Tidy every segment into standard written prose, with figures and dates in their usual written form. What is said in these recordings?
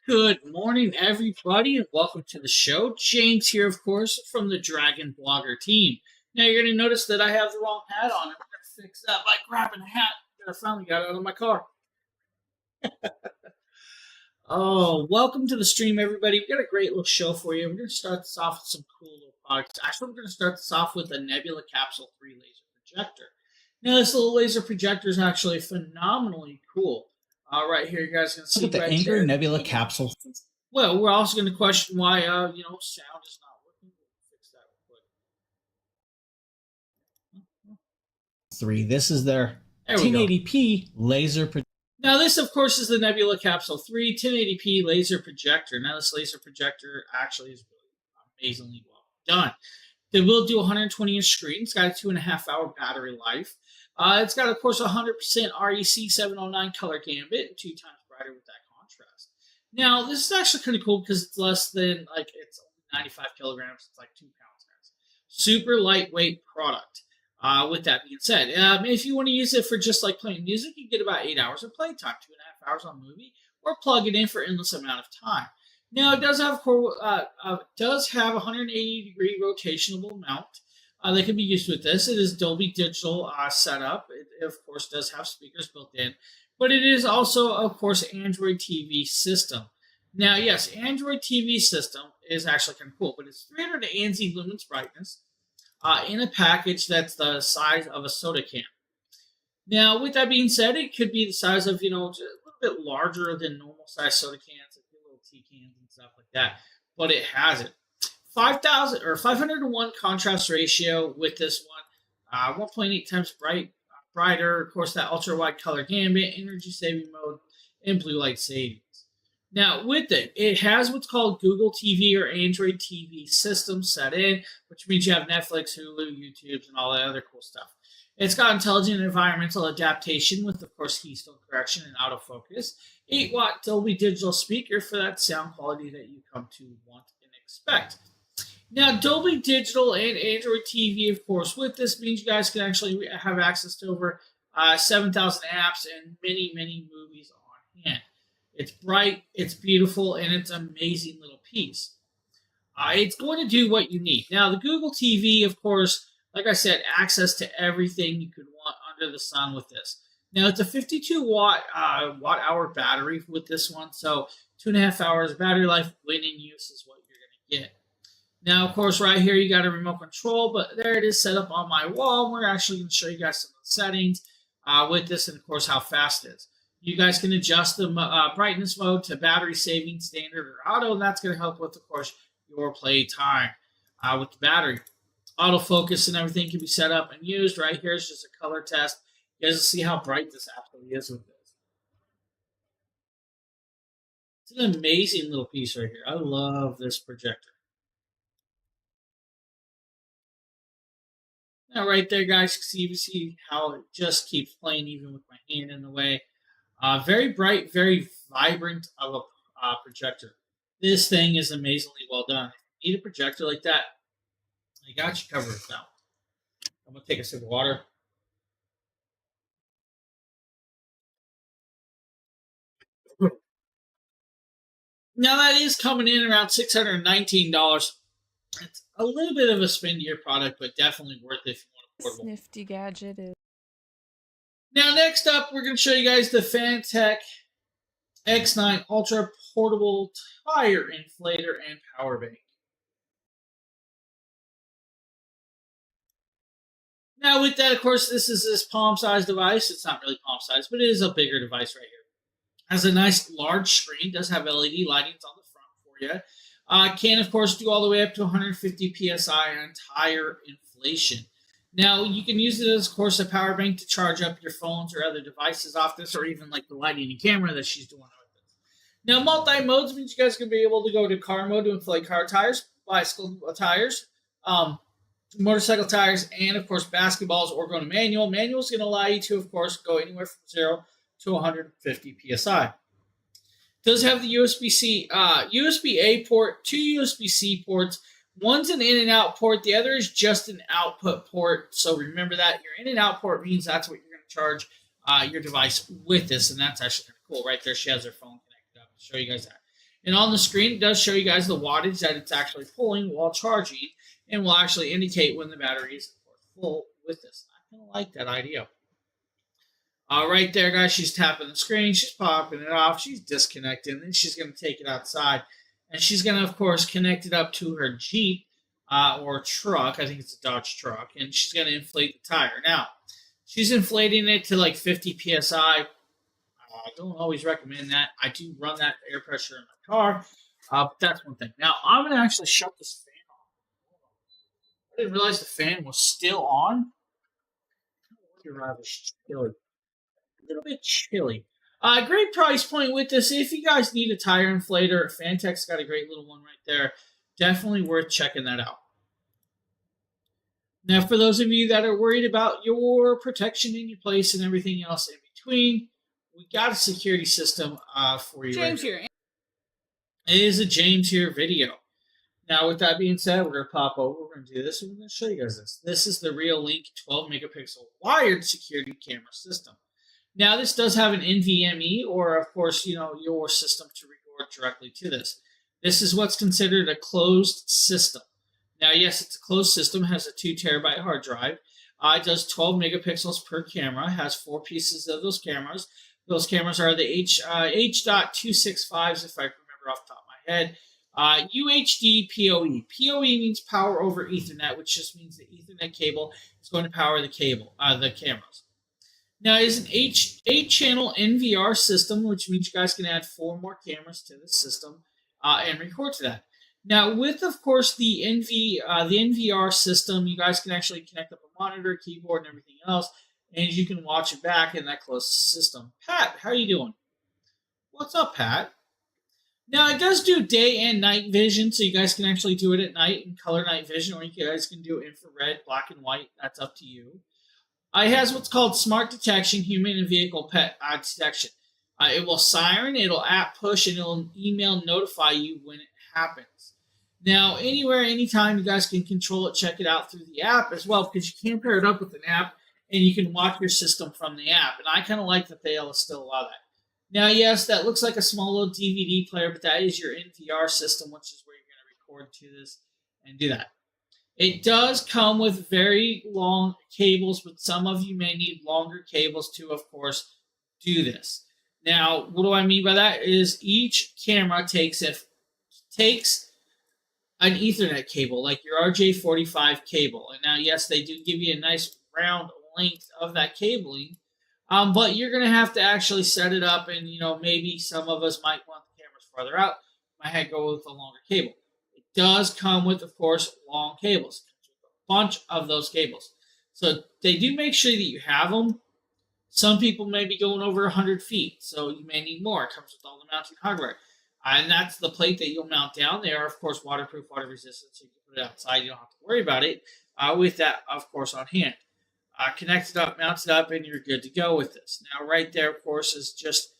Good morning, everybody, and welcome to the show. James here, of course, from the Dragon Blogger team. Now, you're going to notice that I have the wrong hat on. I'm going to fix that by grabbing a hat that I finally got out of my car. Oh, welcome to the stream, everybody. We've got a great little show for you. We're going to start this off with some cool little products. Actually, we're going to start this off with a Nebula Capsule 3 laser projector. Now, this little laser projector is actually phenomenally cool. Right here, you guys can see Look at the right Anchor there. Nebula Capsule. Well, we're also going to question why, sound is not working. We'll fix that real quick. 3. This is their 1080p laser projector. Now, this, of course, is the Nebula Capsule 3 1080p laser projector. Now, this laser projector actually is really amazingly well done. It will do 120-inch screen. It's got a 2.5-hour battery life. It's got, of course, 100% REC 709 color gambit, and 2 times brighter with that contrast. Now, this is actually kind of cool because it's less than, it's only 95 kilograms. It's like 2 pounds, guys. Super lightweight product. With that being said, if you want to use it for just like playing music, you get about 8 hours of playtime, 2.5 hours on movie, or plug it in for endless amount of time. Now, it does have a 180-degree rotationable mount that can be used with this. It is Dolby Digital setup. It, of course, does have speakers built in, but it is also, of course, Android TV system. Now, yes, Android TV system is actually kind of cool, but it's 300 ANZ lumens brightness in a package that's the size of a soda can. Now, with that being said, it could be the size of, just a little bit larger than normal size soda cans, like little tea cans and stuff like that, but it has it. 501 contrast ratio with this one, 1.8 times brighter. Of course, that ultra wide color gambit, energy saving mode, and blue light savings. Now, with it, it has what's called Google TV or Android TV system set in, which means you have Netflix, Hulu, YouTube, and all that other cool stuff. It's got intelligent environmental adaptation with, of course, keystone correction and autofocus. 8-watt Dolby Digital speaker for that sound quality that you come to want and expect. Now, Dolby Digital and Android TV, of course, with this means you guys can actually have access to over 7,000 apps and many, many movies on hand. It's bright, it's beautiful, and it's an amazing little piece. It's going to do what you need. Now, the Google TV, of course, like I said, access to everything you could want under the sun with this. Now, it's a 52 watt-hour battery with this one, so 2.5 hours battery life when in use is what you're going to get. Now, of course, right here, you got a remote control, but there it is set up on my wall. We're actually going to show you guys some of the settings with this and, of course, how fast it is. You guys can adjust the brightness mode to battery saving, standard, or auto, and that's going to help with, of course, your play time with the battery. Autofocus and everything can be set up and used. Right here is just a color test. You guys will see how bright this actually is with this. It's an amazing little piece right here. I love this projector. Now, right there, guys, you can see how it just keeps playing even with my hand in the way. Very bright, very vibrant of a projector. This thing is amazingly well done. If you need a projector like that, I got you covered now. I'm going to take a sip of water. Now, that is coming in around $619. It's a little bit of a spendier product, but definitely worth it if you want a portable. Nifty gadget is. Now, next up, we're going to show you guys the Fantech X9 Ultra Portable Tire Inflator and Power Bank. Now, with that, of course, this is this palm-sized device. It's not really palm-sized, but it is a bigger device right here. Has a nice large screen. Does have LED lightings on the front for you. Can, of course, do all the way up to 150 PSI on tire inflation. Now, you can use it as, of course, a power bank to charge up your phones or other devices off this, or even like the lighting and camera that she's doing with this. Now, multi-modes means you guys can be able to go to car mode to inflate car tires, bicycle tires, motorcycle tires, and, of course, basketballs, or go to manual. Manual is going to allow you to, of course, go anywhere from 0 to 150 PSI. It does have the USB-A port, 2 USB-C ports. One's an in and out port. The other is just an output port. So remember that your in and out port means that's what you're going to charge your device with this. And that's actually kind of cool. Right there, she has her phone connected up. I'll show you guys that. And on the screen, it does show you guys the wattage that it's actually pulling while charging, and will actually indicate when the battery is full with this. I kind of like that idea. Right there, guys, she's tapping the screen, she's popping it off, she's disconnecting, then she's going to take it outside, and she's going to, of course, connect it up to her Jeep or truck. I think it's a Dodge truck, and she's going to inflate the tire. Now, she's inflating it to like 50 psi. I don't always recommend that. I do run that air pressure in my car, but that's one thing. Now, I'm going to actually shut this fan off. I didn't realize the fan was still on. You're rather chilly. A little bit chilly. Great price point with this. If you guys need a tire inflator, Fantech's got a great little one right there. Definitely worth checking that out. Now, for those of you that are worried about your protection in your place and everything else in between, we got a security system for you. James here. It is a James here video. Now, with that being said, we're going to pop over. We're going to do this, and we're going to show you guys this. This is the Reallink 12 megapixel wired security camera system. Now, this does have an NVMe, or of course, your system to record directly to this. This is what's considered a closed system. Now, yes, it's a closed system. It has a 2 terabyte hard drive. It does 12 megapixels per camera. It has 4 pieces of those cameras. Those cameras are the H.265s, if I remember off the top of my head. UHD PoE. PoE means power over Ethernet, which just means the Ethernet cable is going to power the cameras. Now, it's an 8-channel NVR system, which means you guys can add 4 more cameras to the system and record to that. Now, with, of course, the NVR system, you guys can actually connect up a monitor, keyboard, and everything else, and you can watch it back in that closed system. Pat, how are you doing? What's up, Pat? Now, it does do day and night vision, so you guys can actually do it at night in color night vision, or you guys can do infrared, black and white. That's up to you. It has what's called smart detection, human and vehicle pet detection. It will siren, it'll app push, and it'll email notify you when it happens. Now, anywhere, anytime, you guys can control it, check it out through the app as well, because you can pair it up with an app, and you can watch your system from the app. And I kind of like that they still allow that. Now, yes, that looks like a small little DVD player, but that is your NVR system, which is where you're going to record to this and do that. It does come with very long cables, but some of you may need longer cables to, of course, do this. Now, what do I mean by that is each camera takes an Ethernet cable, like your RJ45 cable. And now, yes, they do give you a nice round length of that cabling, but you're going to have to actually set it up, and, maybe some of us might want the cameras farther out. Might go with a longer cable. Does come with, of course, long cables. A bunch of those cables. So they do make sure that you have them. Some people may be going over 100 feet, so you may need more. It comes with all the mounting hardware. And that's the plate that you'll mount down. They are, of course, waterproof, water resistant, so you can put it outside. You don't have to worry about it with that, of course, on hand. Connect it up, mount it up, and you're good to go with this. Now, right there, of course, is just,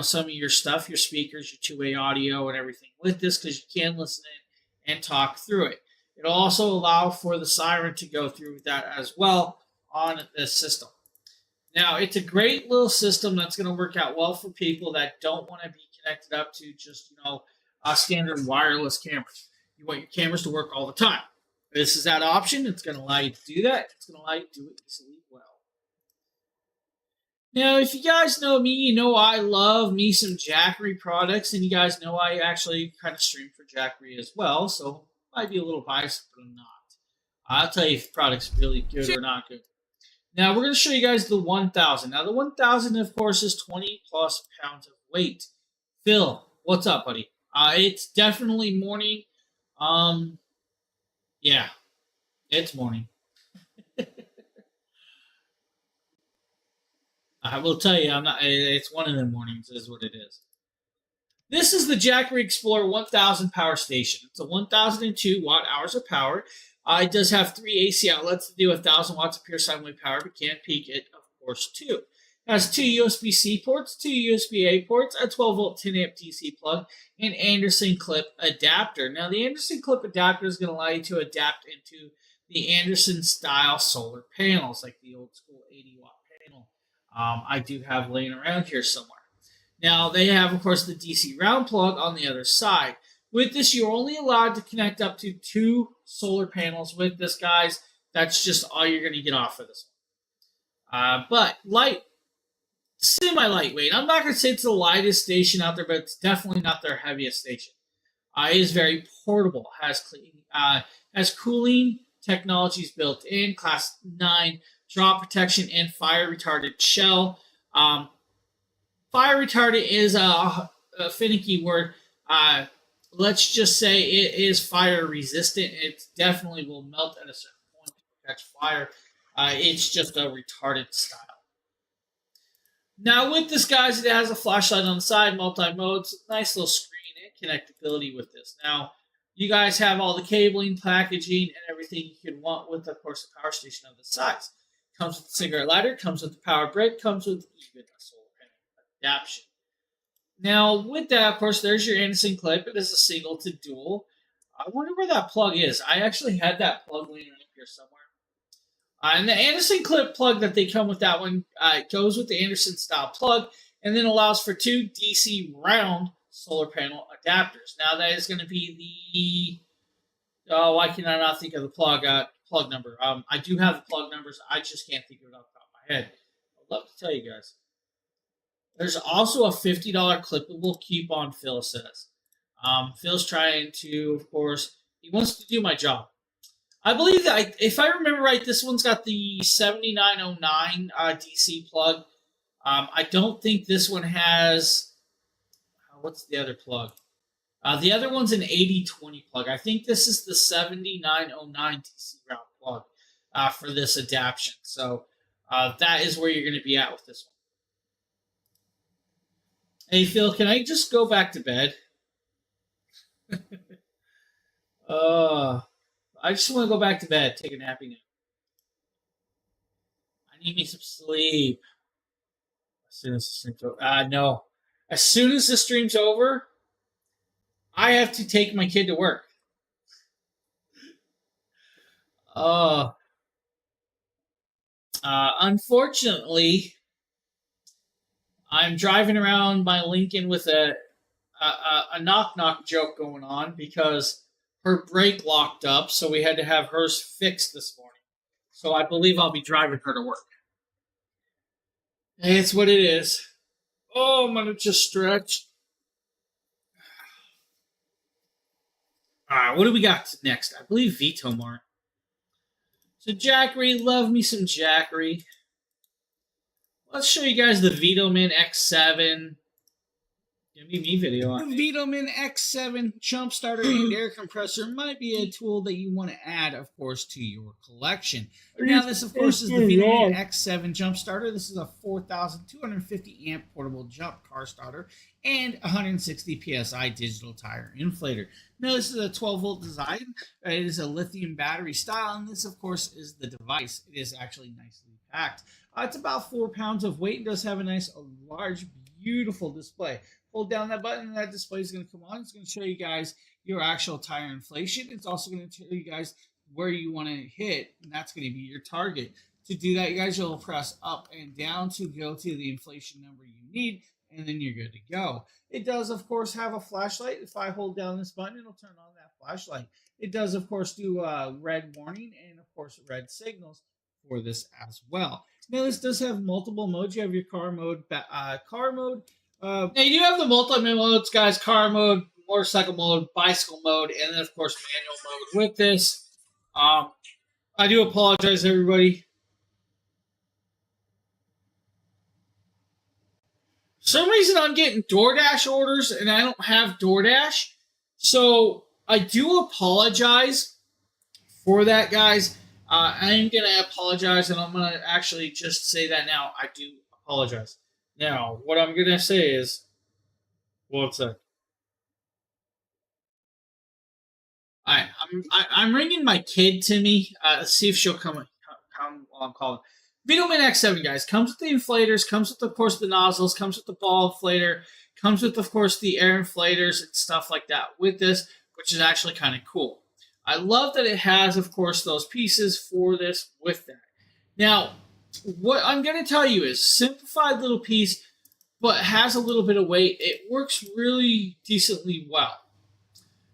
some of your stuff, your speakers, your two-way audio, and everything with this, because you can listen in and talk through it. It'll also allow for the siren to go through that as well on this system. Now, it's a great little system that's going to work out well for people that don't want to be connected up to just, standard wireless cameras. You want your cameras to work all the time. This is that option. It's going to allow you to do that. It's going to allow you to do it easily well. Now, if you guys know me, you know I love me some Jackre products, and you guys know I actually kind of stream for Jackre as well, so I might be a little biased, but I'm not. I'll tell you if the product's really good or not good. Now, we're going to show you guys the 1000. Now, the 1000, of course, is 20 plus pounds of weight. Phil, what's up, buddy? It's definitely morning. Yeah, it's morning. I will tell you, it's one of the mornings is what it is. This is the Jackre Explorer 1000 power station. It's a 1002 watt hours of power. It does have 3 AC outlets to do 1000 watts of pure sine wave power, but can't peak it, of course, 2. It has 2 USB-C ports, 2 USB-A ports, a 12-volt 10-amp DC plug, and Anderson clip adapter. Now, the Anderson clip adapter is going to allow you to adapt into the Anderson-style solar panels, like the old-school 80-watt panel I do have laying around here somewhere. Now, they have, of course, the DC round plug on the other side. With this, you're only allowed to connect up to 2 solar panels with this, guys. That's just all you're going to get off of this one. But semi-lightweight. I'm not going to say it's the lightest station out there, but it's definitely not their heaviest station. It is very portable. Has cooling technologies built in, Class 9 drop protection, and fire retardant shell. Fire retardant is a finicky word. Let's just say it is fire resistant. It definitely will melt at a certain point to catch fire. It's just a retardant style. Now with this, guys, it has a flashlight on the side, multi-modes, nice little screen and connectability with this. Now, you guys have all the cabling, packaging, and everything you could want with, of course, the power station of this size. Comes with the cigarette lighter, comes with the power brick, comes with even a solar panel adaptation. Now, with that, of course, there's your Anderson clip. It is a single to dual. I wonder where that plug is. I actually had that plug laying up here somewhere. And the Anderson clip plug that they come with, that one goes with the Anderson style plug and then allows for 2 DC round solar panel adapters. Now, that is going to be the... Oh, why can I not think of the plug number? I do have the plug numbers. I just can't think of it off the top of my head. I'd love to tell you guys. There's also a $50 clippable coupon, Phil says. Phil's trying to, of course, he wants to do my job. I believe that, if I remember right, this one's got the 7909 DC plug. I don't think this one has... what's the other plug? The other one's an 8020 plug. I think this is the 7909 DC round plug for this adaptation. So that is where you're going to be at with this one. Hey, Phil, can I just go back to bed? I just want to go back to bed, take a nappy nap. I need me some sleep. As soon as the stream's over. No. As soon as the stream's over, I have to take my kid to work. Unfortunately, I'm driving around my Lincoln with a knock-knock joke going on because her brake locked up, so we had to have hers fixed this morning. So I believe I'll be driving her to work. Hey, it's what it is. Oh, I'm going to just stretch. All right, what do we got next? I believe Vetto Mart. So Jackre, love me some Jackre. Let's show you guys the Vetto Min X7. Give me video on the Vetto Min X7 jump starter and air compressor might be a tool that you want to add, of course, to your collection. Now, this, of course, is the Vetto Min X7 jump starter. This is a 4,250 amp portable jump car starter and 160 psi digital tire inflator. Now, this is a 12-volt design. It is a lithium battery style, and this, of course, is the device. It is actually nicely packed. It's about 4 pounds of weight. It does have a nice, large, beautiful display. Hold down that button and that display is going to come on. It's going to show you guys your actual tire inflation. It's also going to tell you guys where you want to hit, and that's going to be your target. To do that, you guys will press up and down to go to the inflation number you need, and then you're good to go. It does, of course, have a flashlight. If I hold down this button, it'll turn on that flashlight. It does, of course, do a red warning and, of course, red signals for this as well. Now, this does have multiple modes. You have your car mode, now, you do have the multi-modes, guys: car mode, motorcycle mode, bicycle mode, and then, of course, manual mode with this. I do apologize, everybody. For some reason, I'm getting DoorDash orders, and I don't have DoorDash. So, I do apologize for that, guys. I'm going to apologize, and I'm going to actually just say that now. I do apologize. Now, what I'm going to say is, one sec. I'm ringing my kid to me. Let's see if she'll come while I'm calling. Vetto Min X7, guys, comes with the inflators, comes with, of course, the nozzles, comes with the ball inflator, comes with, of course, the air inflators and stuff like that with this, which is actually kind of cool. I love that it has, of course, those pieces for this with that. Now, what I'm going to tell you is simplified little piece. but has a little bit of weight. It works really decently well.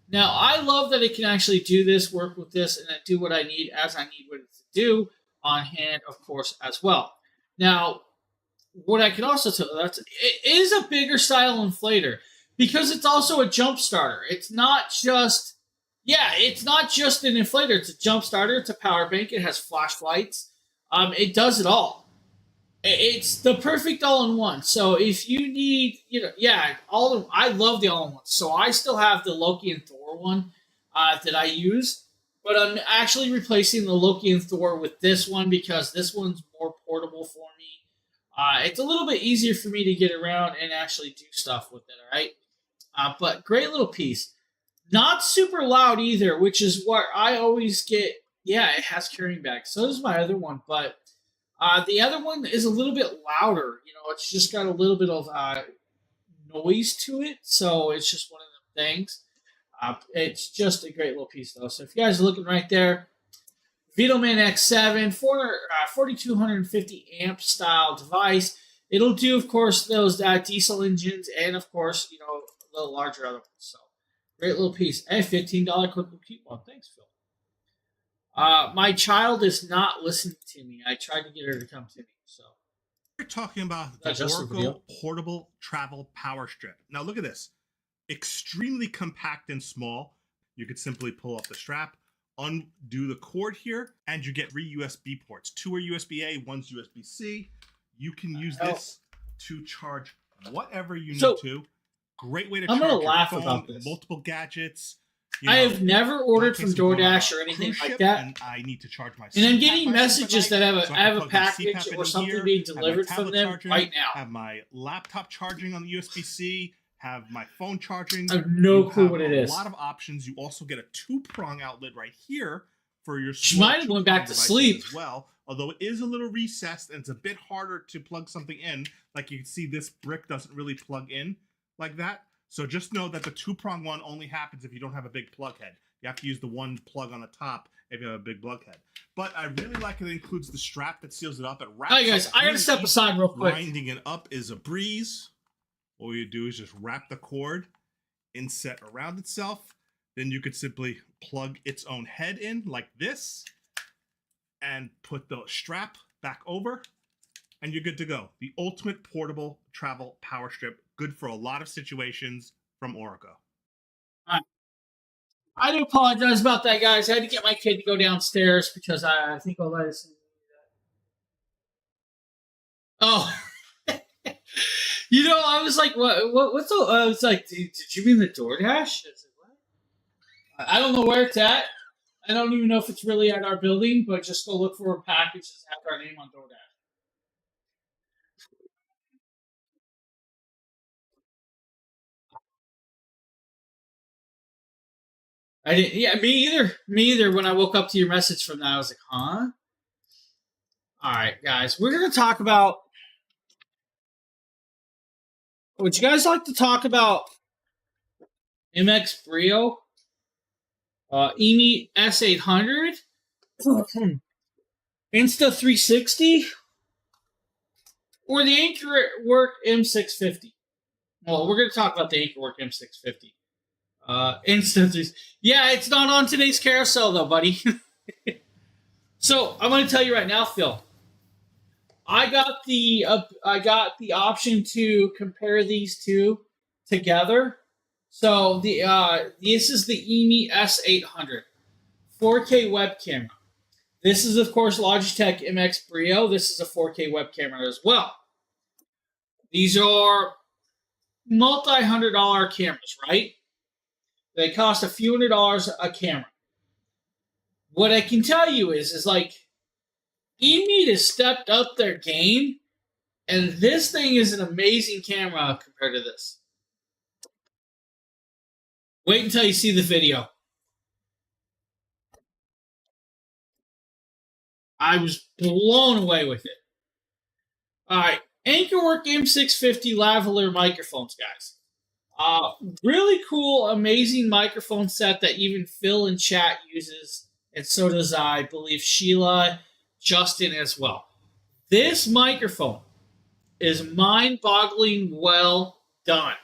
Now, I love that it can actually do this, work with this, and do what I need as I need what it to do on hand, of course, as well. Now, what I can also tell you, it is a bigger style inflator because it's also a jump starter. It's not just, it's not just an inflator. It's a jump starter. It's a power bank. It has flashlights. It does it all. It's the perfect all-in-one. So if you need, I love the all-in-ones. So I still have the Loki and Thor one that I use, but I'm actually replacing the Loki and Thor with this one because this one's more portable for me. It's a little bit easier for me to get around and actually do stuff with it, all right? But great little piece. Not super loud either, which is what I always get. Yeah, it has carrying bags. So does my other one, but the other one is a little bit louder. It's just got a little bit of noise to it, so it's just one of the things. It's just a great little piece, though. So if you guys are looking right there, Vetto Min X7, 4250 amp style device. It'll do, of course, those diesel engines and, of course, a little larger other ones. So great little piece. And $15 quick little coupon. Thanks, Phil. My child is not listening to me. I tried to get her to come to me. So we're talking about the Oraco portable travel power strip. Now look at this. Extremely compact and small. You could simply pull off the strap, undo the cord here, and you get 3 USB ports. 2 are USB-A, 1's USB-C. You can use this to charge whatever you need to. Great way to charge your phone, about this. Multiple gadgets. I have never ordered from DoorDash or anything like that. And I need to charge my and I'm getting messages that I have a package or something being delivered from them right now. Have my laptop charging on the USB-C. Have my phone charging. I have no clue what it is. A lot of options. You also get a 2-prong outlet right here for your. She might have went back to sleep as well. Although it is a little recessed and it's a bit harder to plug something in. Like you can see, this brick doesn't really plug in like that. So just know that the 2-prong one only happens if you don't have a big plug head. You have to use the one plug on the top if you have a big plug head. But I really like it includes the strap that seals it up. It wraps. Hey guys, I gotta step aside real quick. Winding it up is a breeze. All you do is just wrap the cord, inset around itself. Then you could simply plug its own head in like this and put the strap back over and you're good to go. The ultimate portable travel power strip. Good for a lot of situations from Oraco. I do apologize about that, guys. I had to get my kid to go downstairs because I think I'll let us. Oh. I was like, what's the, I was like, did you mean the DoorDash? I said, what? I don't know where it's at. I don't even know if it's really at our building, but just go look for a package that has our name on DoorDash. I didn't. Yeah, me either. Me either. When I woke up to your message from that, I was like, huh? All right, guys. We're going to talk about... Would you guys like to talk about MX Brio? EMI S800? Insta 360? Or the Anchorwork M650? Well, we're going to talk about the Anchorwork M650. Instances. Yeah, it's not on today's carousel though, buddy. So I'm going to tell you right now, Phil. I got the option to compare these two together. So this is the EMI S800 4K web camera. This is of course Logitech MX Brio. This is a 4K web camera as well. These are multi-$100 cameras, right? They cost a few $100s a camera. What I can tell you is like, EMI has stepped up their game, and this thing is an amazing camera compared to this. Wait until you see the video. I was blown away with it. All right, Anchorwork M650 lavalier microphones, guys. Really cool, amazing microphone set that even Phil in chat uses, and so does I believe Sheila, Justin as well. This microphone is mind-boggling well done.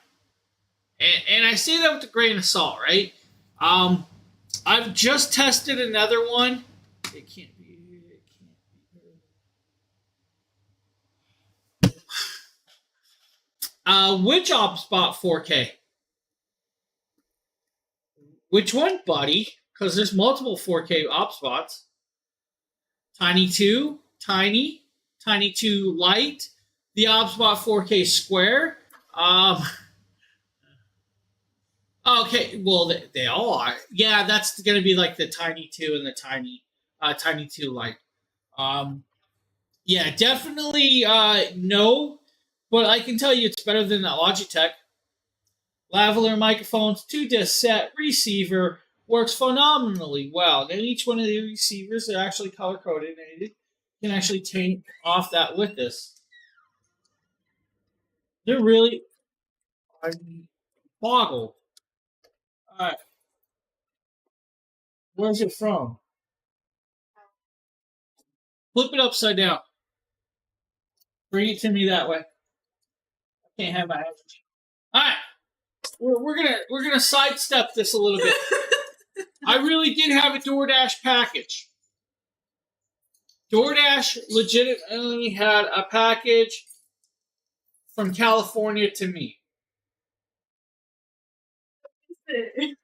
And I say that with a grain of salt, right? I've just tested another one. It can't be. Which OpSpot 4K? Which one, buddy? Because there's multiple 4K OpSpots. Tiny 2, Tiny 2 Lite, the OpSpot 4K Square. Okay, well, they all are. Yeah, that's going to be like the Tiny 2 and the Tiny 2 Lite. Yeah, definitely no, but I can tell you it's better than the Logitech. Lavalier microphones, 2-disc set, receiver, works phenomenally well. And each one of the receivers are actually color-coded, and you can actually take off that with this. They're really boggled. All right. Where's it from? Flip it upside down. Bring it to me that way. I can't have my hands. All right. We're gonna sidestep this a little bit. I really did have a DoorDash package. DoorDash legitimately had a package from California to me. I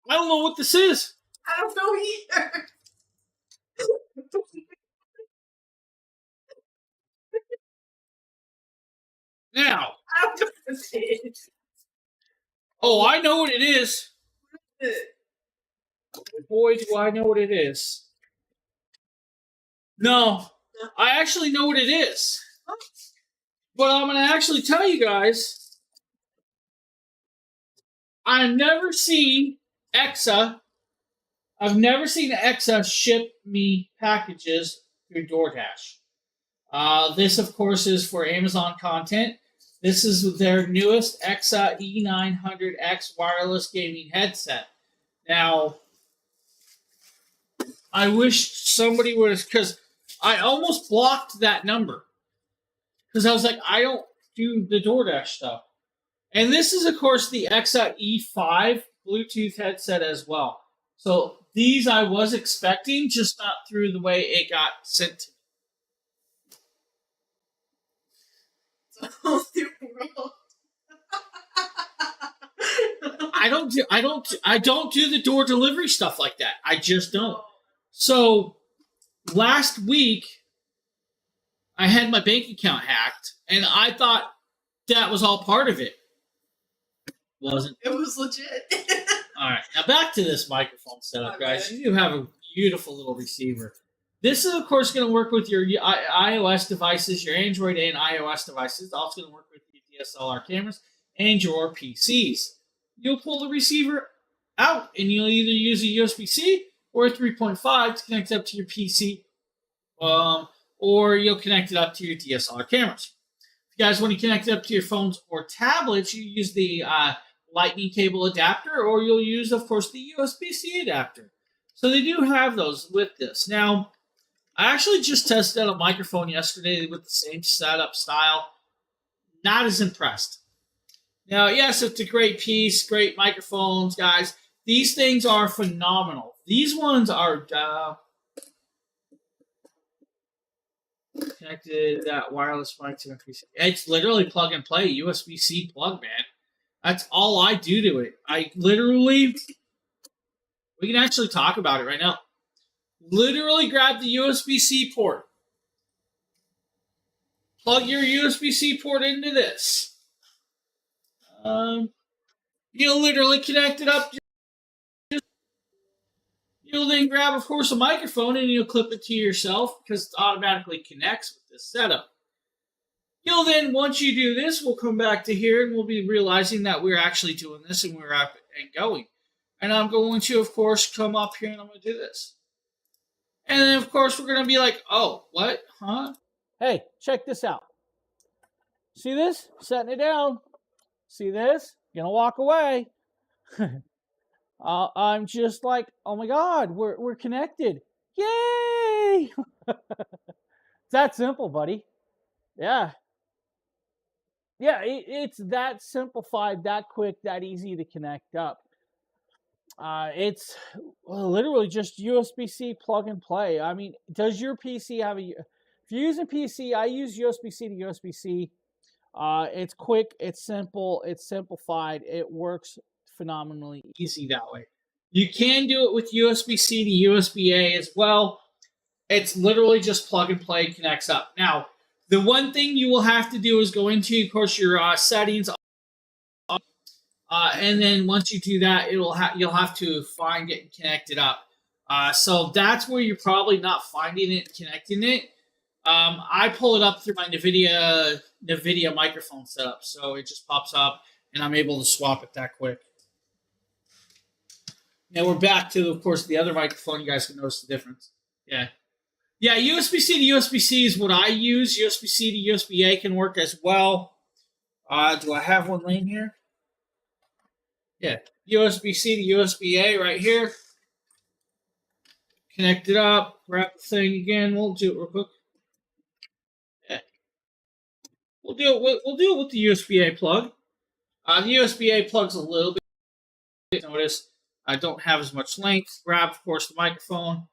don't know what this is. I don't know either. Now. I don't know what this is. Oh, I know what it is. Boy, do I know what it is. No, I actually know what it is. But I'm going to actually tell you guys, I've never seen Exa ship me packages through DoorDash. This, of course, is for Amazon content. This is their newest Exa E900X wireless gaming headset. Now, I wish somebody would have, because I almost blocked that number. Because I was like, I don't do the DoorDash stuff. And this is, of course, the Exa E5 Bluetooth headset as well. So these I was expecting, just not through the way it got sent to me. It's a whole new world. I don't do the door delivery stuff like that. I just don't. So last week I had my bank account hacked, and I thought that was all part of it. Wasn't. It was legit. All right, now back to this microphone setup, guys. You do have a beautiful little receiver. This is, of course, going to work with your iOS devices, your Android and iOS devices. It's also going to work with your DSLR cameras and your PCs. You'll pull the receiver out, and you'll either use a USB-C or a 3.5 to connect it up to your PC, or you'll connect it up to your DSLR cameras. If you guys want to connect it up to your phones or tablets, you use the Lightning cable adapter, or you'll use, of course, the USB-C adapter. So they do have those with this. Now, I actually just tested out a microphone yesterday with the same setup style. Not as impressed. Now, yes, it's a great piece, great microphones, guys. These things are phenomenal. These ones are connected that wireless mic to increase. It's literally plug and play, USB-C plug, man. That's all I do to it. I literally, we can actually talk about it right now. Literally grab the USB-C port. Plug your USB-C port into this. You'll literally connect it up. You'll then grab, of course, a microphone and you'll clip it to yourself because it automatically connects with this setup. You'll then, once you do this, we'll come back to here and we'll be realizing that we're actually doing this and we're up and going. And I'm going to, of course, come up here and I'm going to do this. And then, of course, we're going to be like, oh, what? Huh? Hey, check this out. See this? Setting it down. See this? Gonna walk away. I'm just like, oh my God, we're connected. Yay! It's that simple, buddy. Yeah. yeah, it's that simplified, that quick, that easy to connect up. It's literally just USB-C plug and play. I mean, does your PC have a? If you're using PC, I use USB-C to USB-C. It's quick, it's simple, it's simplified. It works phenomenally easy that way. You can do it with USB-C to USB-A as well. It's literally just plug and play, connects up. Now, the one thing you will have to do is go into, of course, your settings. And then once you do that, you'll have to find it and connect it up. So that's where you're probably not finding it and connecting it. I pull it up through my NVIDIA microphone setup, so it just pops up, and I'm able to swap it that quick. Now we're back to, of course, the other microphone. You guys can notice the difference. Yeah, USB-C to USB-C is what I use. USB-C to USB-A can work as well. Do I have one laying here? Yeah, USB-C to USB-A right here. Connect it up. Grab the thing again. We'll do it real quick. Yeah, we'll do it with the USB-A plug. The USB-A plug's a little bit. Notice I don't have as much length. Grab, of course, the microphone.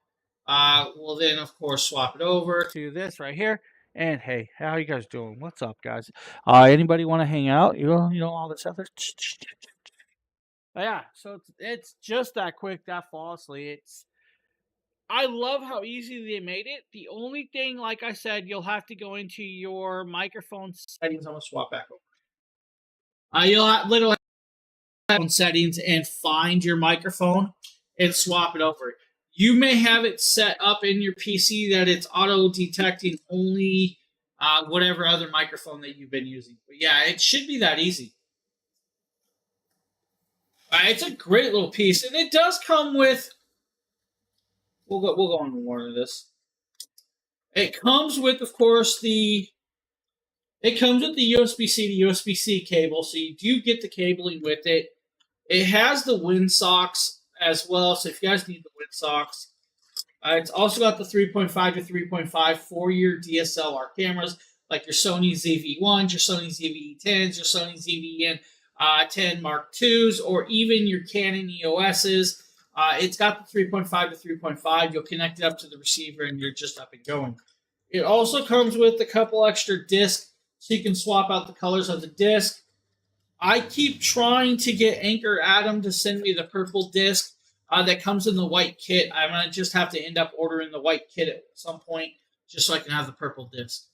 We'll then, of course, swap it over to this right here. And hey, how you guys doing? What's up, guys? Anybody want to hang out? You know all this other. Yeah, so it's just that quick, that flawlessly. I love how easy they made it. The only thing, like I said, you'll have to go into your microphone settings. I'm gonna swap back over. You'll literally have settings and find your microphone and swap it over. You may have it set up in your PC that it's auto detecting only whatever other microphone that you've been using. But yeah, it should be that easy. It's a great little piece, and it does come with. We'll go on more of this. It comes with, of course, the USB-C to USB-C cable, so you do get the cabling with it. It has the windsocks as well, so if you guys need the windsocks. It's also got the 3.5 to 3.5 for your DSLR cameras, like your Sony ZV-1s, your Sony ZV-10s, your Sony ZV-10 Mark IIs, or even your Canon EOSs. It's got the 3.5 to 3.5. You'll connect it up to the receiver, and you're just up and going. It also comes with a couple extra discs, so you can swap out the colors of the disc. I keep trying to get Anchor Adam to send me the purple disc that comes in the white kit. I'm going to just have to end up ordering the white kit at some point just so I can have the purple disc.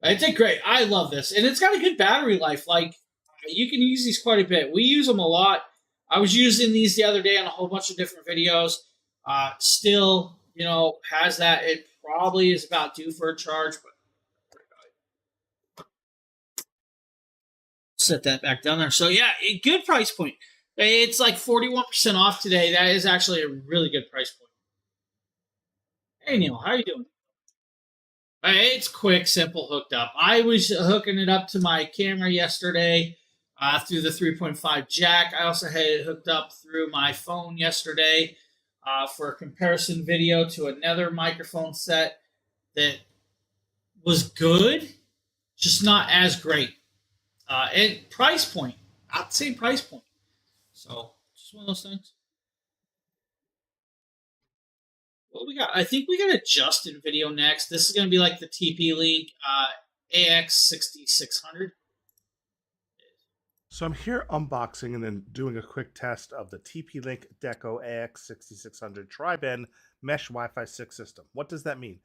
It's a great. I love this. And it's got a good battery life. Like, you can use these quite a bit. We use them a lot. I was using these the other day on a whole bunch of different videos. Still, has that. It probably is about due for a charge, but set that back down there. So yeah, a good price point. It's like 41% off today. That is actually a really good price point. Hey Neil, how are you doing? It's quick, simple, hooked up. I was hooking it up to my camera yesterday through the 3.5 jack. I also had it hooked up through my phone yesterday for a comparison video to another microphone set that was good, just not as great. And price point, I'd say price point. So, just one of those things. What we got? I think we got a Justin video next. This is going to be like the TP-Link AX6600. So I'm here unboxing and then doing a quick test of the TP-Link Deco AX6600 Tri-Band Mesh Wi-Fi 6 system. What does that mean?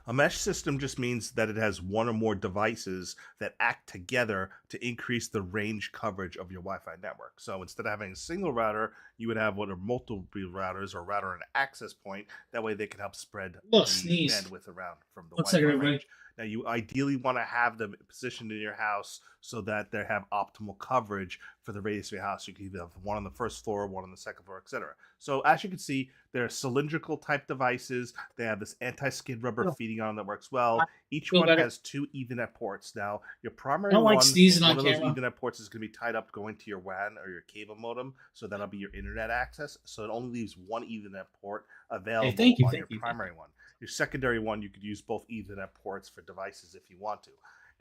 A mesh system just means that it has one or more devices that act together to increase the range coverage of your Wi-Fi network. So instead of having a single router, you would have one or multiple routers or router and access point. That way they can help spread the bandwidth around from the Wi-Fi range. Now, you ideally want to have them positioned in your house so that they have optimal coverage for the radius of your house. You can either have one on the first floor, one on the second floor, etc. So as you can see, they're cylindrical type devices. They have this anti-skid rubber feeding on that works well. Each one has 2 Ethernet ports. Now, your primary one of those Ethernet ports is going to be tied up going to your WAN or your cable modem. So that'll be your internet access. So it only leaves one Ethernet port available on your primary one. Your secondary one, you could use both Ethernet ports for devices if you want to.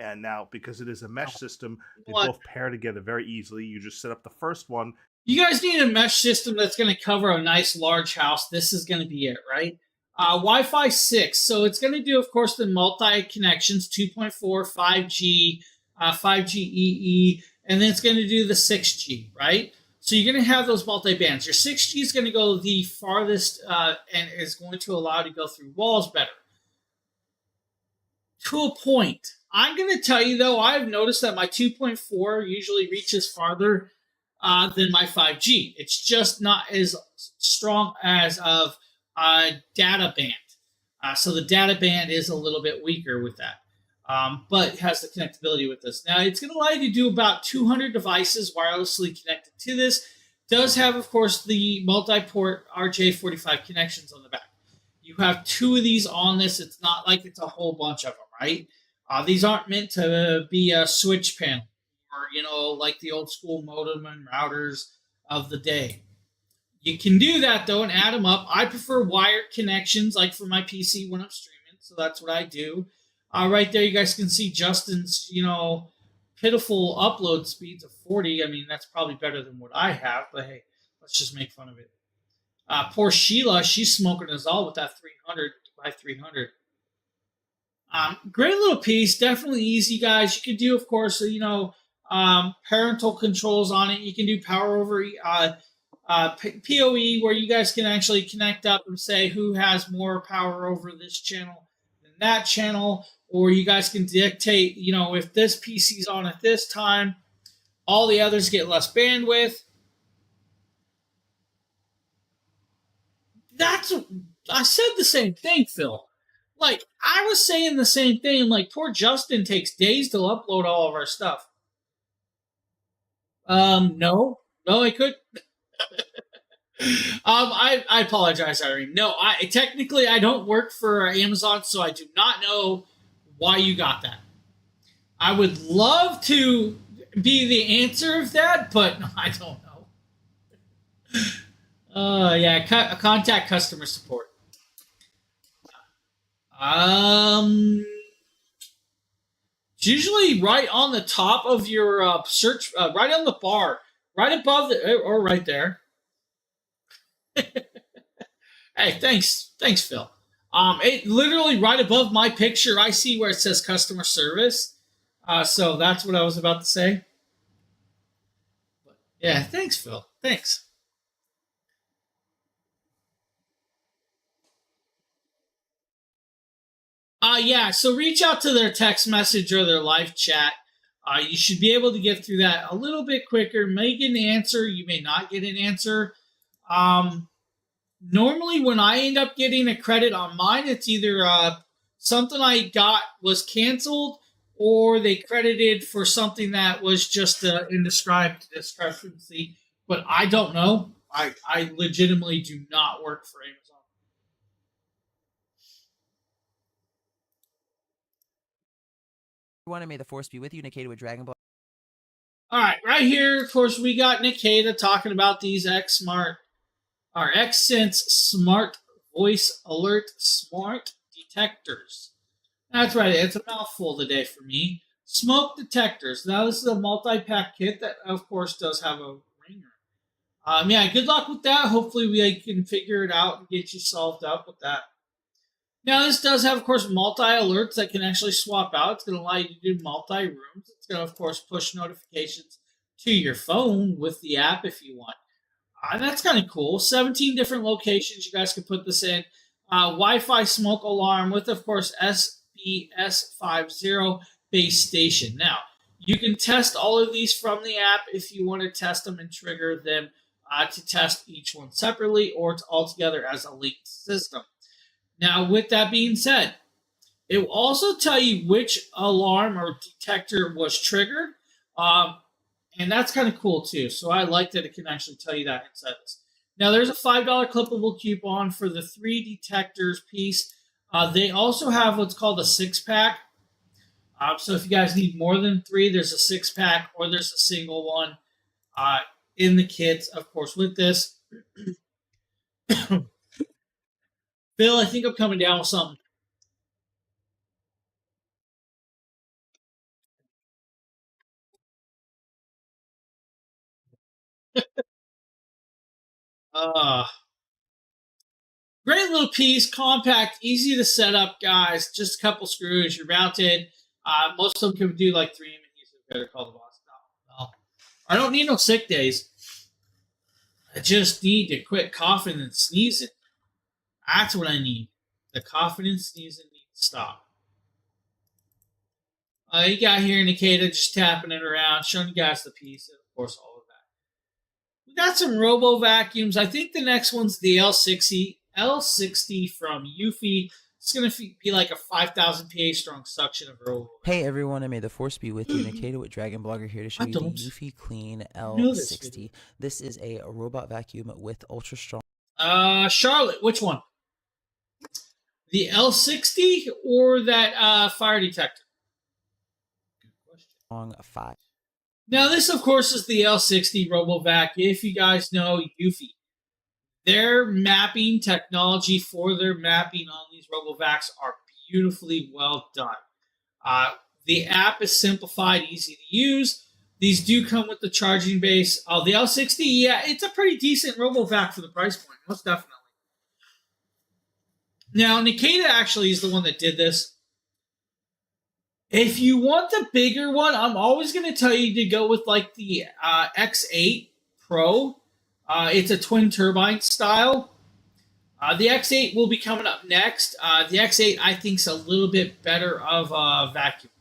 And now, because it is a mesh system, they both pair together very easily. You just set up the first one. You guys need a mesh system that's going to cover a nice large house. This is going to be it, right? Wi-Fi 6. So it's going to do, of course, the multi-connections, 2.4, 5G, 5G EE, and then it's going to do the 6G, right? So you're going to have those multi-bands. Your 6G is going to go the farthest and is going to allow you to go through walls better. To a point. I'm going to tell you, though, I've noticed that my 2.4 usually reaches farther than my 5G. It's just not as strong as of data band. So the data band is a little bit weaker with that. But it has the connectability with this. Now, it's going to allow you to do about 200 devices wirelessly connected to this. Does have, of course, the multi-port RJ45 connections on the back. You have 2 of these on this. It's not like it's a whole bunch of them, right? These aren't meant to be a switch panel or, like the old school modem and routers of the day. You can do that, though, and add them up. I prefer wired connections, like for my PC when I'm streaming, so that's what I do. Right there, you guys can see Justin's, pitiful upload speeds of 40. I mean, that's probably better than what I have, but hey, let's just make fun of it. Poor Sheila, she's smoking us all with that 300 by 300. Great little piece, definitely easy, guys. You can do, of course, parental controls on it. You can do power over PoE, where you guys can actually connect up and say who has more power over this channel than that channel, or you guys can dictate, if this PC's on at this time, all the others get less bandwidth. I said the same thing, Phil. Like, I was saying the same thing. Like, poor Justin takes days to upload all of our stuff. No, I couldn't. I apologize, Irene. No, technically I don't work for Amazon, so I do not know why you got that. I would love to be the answer of that, but no, I don't know. Yeah, contact customer support. It's usually right on the top of your search, right on the bar, right above or right there. Hey, thanks, Phil. It literally right above my picture, I see where it says customer service. So that's what I was about to say. But yeah, thanks, Phil. Thanks. Yeah, so reach out to their text message or their live chat. You should be able to get through that a little bit quicker. May get an answer. You may not get an answer. Normally, when I end up getting a credit on mine, it's either something I got was canceled or they credited for something that was just indescribed discrepancy. But I don't know. I legitimately do not work for Amazon. Everyone, may the force be with you. Nikita with Dragon Ball. All right, right here, of course, we got Nikita talking about these Xsense Smart Voice Alert Smart Detectors. That's right, it's a mouthful today for me. Smoke detectors. Now, this is a multi-pack kit that, of course, does have a ringer. Yeah, good luck with that. Hopefully, we can figure it out and get you solved up with that. Now, this does have, of course, multi-alerts that can actually swap out. It's going to allow you to do multi-rooms. It's going to, of course, push notifications to your phone with the app if you want. That's kind of cool. 17 different locations you guys can put this in. Wi-Fi smoke alarm with, of course, SBS50 base station. Now, you can test all of these from the app if you want to test them and trigger them to test each one separately or all together as a linked system. Now, with that being said, it will also tell you which alarm or detector was triggered, and that's kind of cool too. So I like that it can actually tell you that inside this. Now, there's a $5 clippable coupon for the 3 detectors piece. They also have what's called a 6-pack. So if you guys need more than 3, there's a 6-pack or there's a single one in the kits, of course, with this. Phil, I think I'm coming down with something. Great little piece, compact, easy to set up, guys. Just a couple screws, you're mounted. Most of them can do like 3 minutes. Better call the boss. No. I don't need no sick days. I just need to quit coughing and sneezing. That's what I need. The coughing and sneezing need to stop. You got here Nikita just tapping it around, showing you guys the piece, and of course all of that. We got some robo vacuums. I think the next one's the L60 from Eufy. It's going to be like a 5,000 PA strong suction of robo. Hey everyone, and may the force be with you. Nikita with Dragon Blogger here to show you the Eufy Clean L60. This is a robot vacuum with ultra strong. Charlotte, which one? The L60 or that fire detector? Good question. 5. Now this, of course, is the L60 RoboVac. If you guys know Eufy, their mapping technology for their mapping on these RoboVacs are beautifully well done. The app is simplified, easy to use. These do come with the charging base. The L60, yeah, it's a pretty decent RoboVac for the price point, most definitely. Now, Nikita actually is the one that did this. If you want the bigger one, I'm always going to tell you to go with like the X8 Pro. It's a twin turbine style. The X8 will be coming up next. The X8, I think, is a little bit better of a vacuum.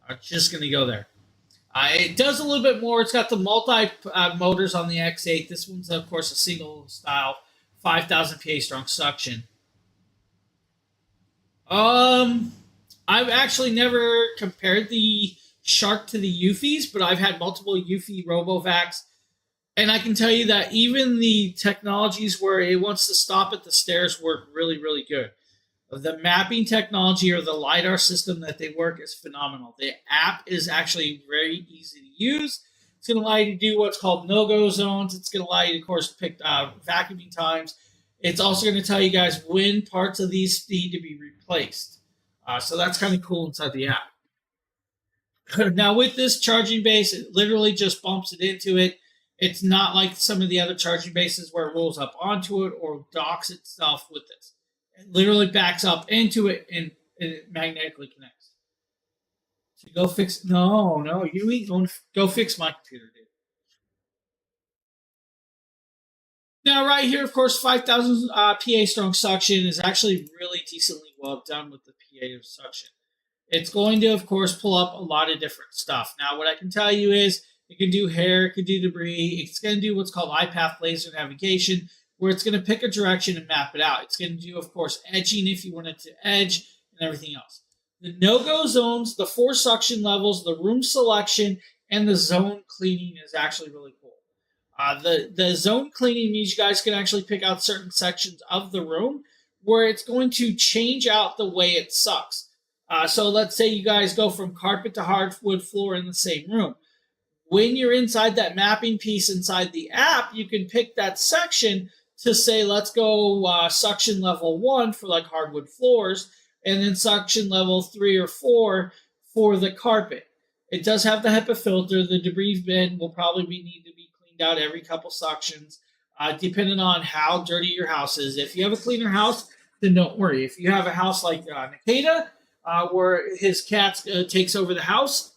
I'm just going to go there. It does a little bit more. It's got the multi motors on the X8. This one's, of course, a single style, 5,000 PA strong suction. I've actually never compared the Shark to the Eufys, but I've had multiple Eufy RoboVacs. And I can tell you that even the technologies where it wants to stop at the stairs work really, really good. The mapping technology or the LiDAR system that they work is phenomenal. The app is actually very easy to use. It's going to allow you to do what's called no-go zones. It's going to allow you to, of course, pick vacuuming times. It's also going to tell you guys when parts of these need to be replaced. So that's kind of cool inside the app. Now, with this charging base, it literally just bumps it into it. It's not like some of the other charging bases where it rolls up onto it or docks itself with this. It literally backs up into it and it magnetically connects. So go fix. No, you ain't going to go fix my computer, dude. Now, right here, of course, 5,000 PA strong suction is actually really decently well done with the PA suction. It's going to, of course, pull up a lot of different stuff. Now, what I can tell you is it can do hair, it can do debris. It's going to do what's called iPath laser navigation, where it's going to pick a direction and map it out. It's going to do, of course, edging if you want it to edge and everything else. The no-go zones, the 4 suction levels, the room selection, and the zone cleaning is actually really cool. The zone cleaning means you guys can actually pick out certain sections of the room where it's going to change out the way it sucks. So let's say you guys go from carpet to hardwood floor in the same room. When you're inside that mapping piece inside the app, you can pick that section to say, let's go suction level 1 for like hardwood floors, and then suction level 3 or 4 for the carpet. It does have the HEPA filter. The debris bin will probably need to be cleaned out every couple suctions, depending on how dirty your house is. If you have a cleaner house, then don't worry. If you have a house like Nikita, where his cat takes over the house,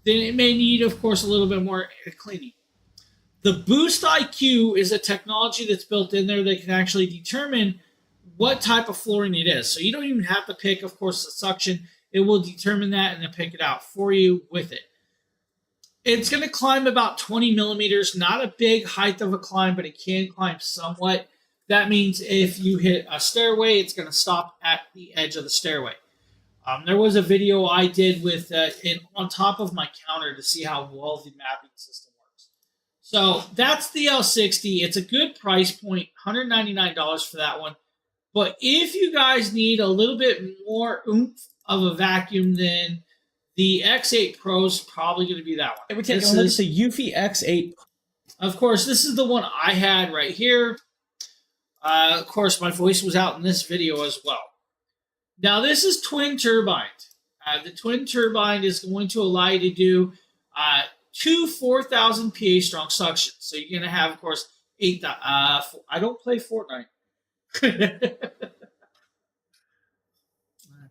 then it may need, of course, a little bit more cleaning. The Boost IQ is a technology that's built in there that can actually determine what type of flooring it is. So you don't even have to pick, of course, the suction. It will determine that and then pick it out for you with it. It's going to climb about 20 millimeters, not a big height of a climb, but it can climb somewhat. That means if you hit a stairway, it's going to stop at the edge of the stairway. There was a video I did with it on top of my counter to see how well the mapping system works. So that's the L60. It's a good price point, $199 for that one. But if you guys need a little bit more oomph of a vacuum, then the X8 Pro is probably going to be that one. We're taking a look at the Eufy X8. Of course, this is the one I had right here. Of course, my voice was out in this video as well. Now, this is twin turbined. The twin turbine is going to allow you to do 2 4,000 PA strong suctions. So you're going to have, of course, I don't play Fortnite.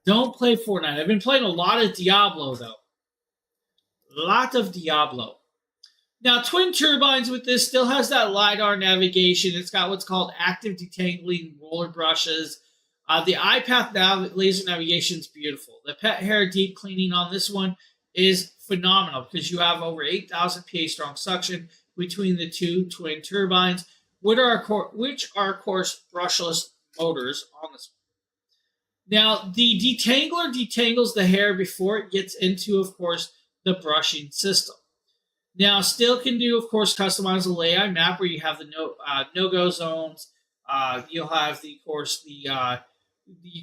Don't play Fortnite. I've been playing a lot of Diablo, though. A lot of Diablo. Now, twin turbines with this still has that LiDAR navigation. It's got what's called active detangling roller brushes. The iPath laser navigation is beautiful. The pet hair deep cleaning on this one is phenomenal because you have over 8,000 PA strong suction between the two twin turbines, which are, of course, brushless motors on this one. Now, the detangler detangles the hair before it gets into, of course, the brushing system. Now, still can do, of course, customize a layout map where you have the no-go zones. You'll have, you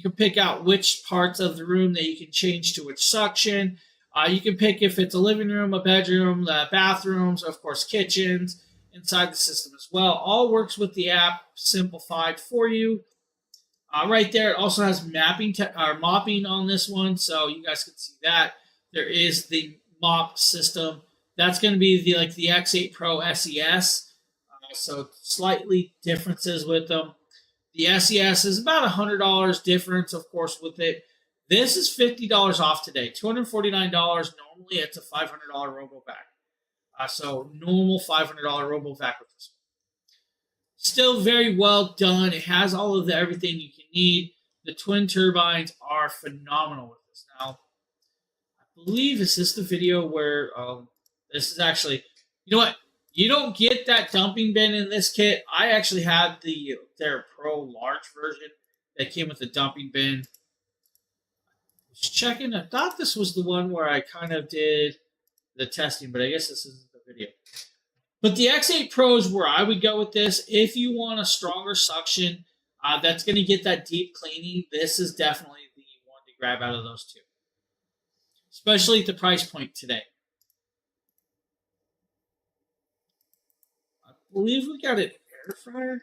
can pick out which parts of the room that you can change to which suction. You can pick if it's a living room, a bedroom, bathrooms, of course, kitchens inside the system as well. All works with the app simplified for you. Right there, it also has mopping on this one, so you guys can see that. There is the mop system. That's going to be the X8 Pro SES, so slightly differences with them. The SES is about $100 difference, of course, with it. This is $50 off today, $249. Normally, it's a $500 RoboVac. So normal $500 RoboVac with this one. Still very well done. It has all of everything you can need. The twin turbines are phenomenal with this. Now, I believe, is this the video where this is actually, you know what? You don't get that dumping bin in this kit. I actually had their Pro large version that came with the dumping bin. I was checking. I thought this was the one where I kind of did the testing, but I guess this isn't the video. But the X8 Pro is where I would go with this. If you want a stronger suction that's going to get that deep cleaning, this is definitely the one to grab out of those two. Especially at the price point today. I believe we got an air fryer.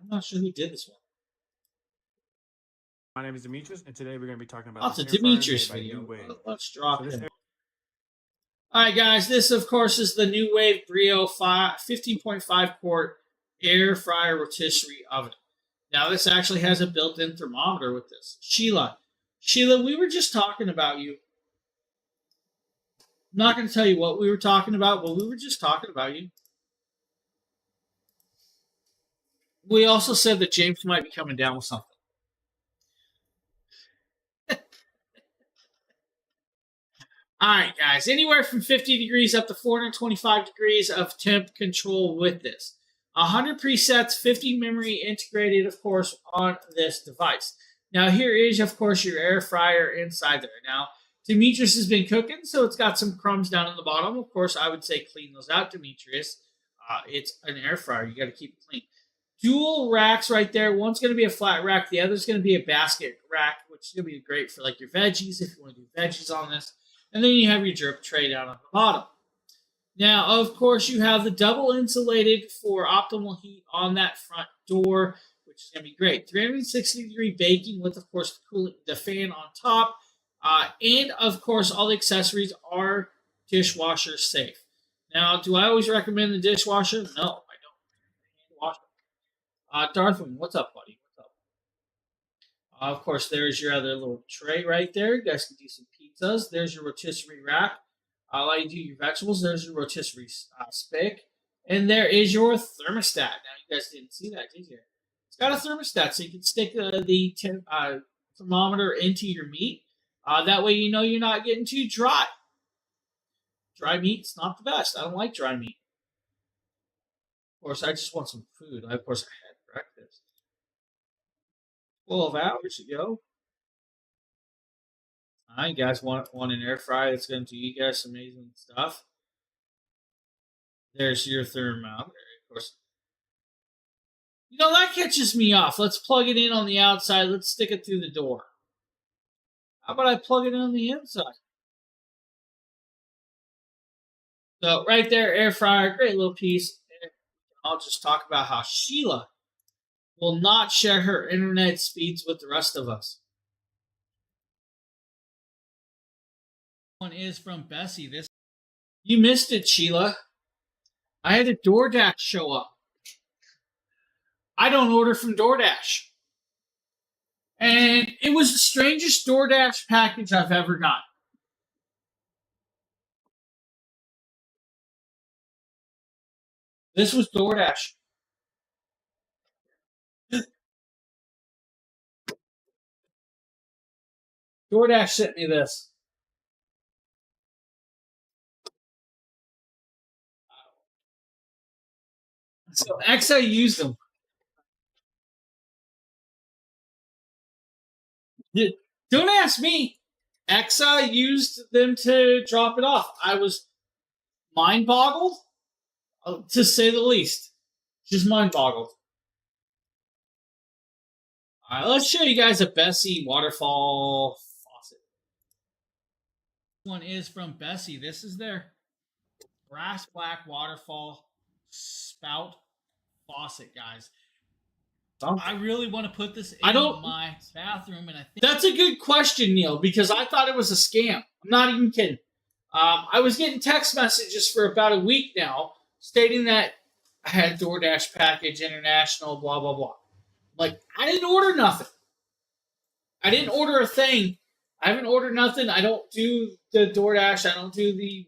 I'm not sure who did this one. My name is Demetrius, and today we're going to be talking about the Demetrius video. Let's drop it. All right, guys. This, of course, is the New Wave Brio 15.5 quart air fryer rotisserie oven. Now, this actually has a built-in thermometer with this. Sheila, we were just talking about you. I'm not going to tell you what we were talking about, but we were just talking about you. We also said that James might be coming down with something. All right, guys, anywhere from 50 degrees up to 425 degrees of temp control with this. 100 presets, 50 memory integrated, of course, on this device. Now, here is, of course, your air fryer inside there. Now, Demetrius has been cooking, so it's got some crumbs down in the bottom. Of course, I would say clean those out, Demetrius. It's an air fryer. You got to keep it clean. Dual racks right there. One's going to be a flat rack. The other's going to be a basket rack, which is going to be great for your veggies if you want to do veggies on this. And then you have your drip tray down on the bottom. Now, of course, you have the double insulated for optimal heat on that front door, which is going to be great. 360-degree baking with, of course, the fan on top. And, of course, all the accessories are dishwasher safe. Now, do I always recommend the dishwasher? No, I don't. Hand wash them. Darthwin, what's up, buddy? What's up? Of course, there's your other little tray right there. You guys can do some pizzas. There's your rotisserie rack. I'll let you do your vegetables. There's your rotisserie spick. And there is your thermostat. Now, you guys didn't see that, did you? It's got a thermostat, so you can stick the thermometer into your meat. That way you know you're not getting too dry. Dry meat's not the best. I don't like dry meat. Of course, I just want some food. Of course, I had breakfast. 12 hours ago. You guys want an air fryer that's going to do you guys some amazing stuff. There's your thermometer, of course. You know, that catches me off. Let's plug it in on the outside. Let's stick it through the door. How about I plug it in on the inside? So right there, air fryer, great little piece. And I'll just talk about how Sheila will not share her internet speeds with the rest of us. One is from Bessie. You missed it, Sheila. I had a DoorDash show up. I don't order from DoorDash. And it was the strangest DoorDash package I've ever gotten. This was DoorDash. DoorDash sent me this. So I used them. Don't ask me. Exa used them to drop it off. I was mind-boggled, to say the least. Just mind-boggled. All right, let's show you guys a Bessie waterfall faucet. This one is from Bessie. This is their brass black waterfall spout faucet, guys. I really want to put this in my bathroom, and I think that's a good question, Neil, because I thought it was a scam. I'm not even kidding. I was getting text messages for about a week now stating that I had a DoorDash package, international, blah, blah, blah. Like, I didn't order nothing. I didn't order a thing. I haven't ordered nothing. I don't do the DoorDash. I don't do the,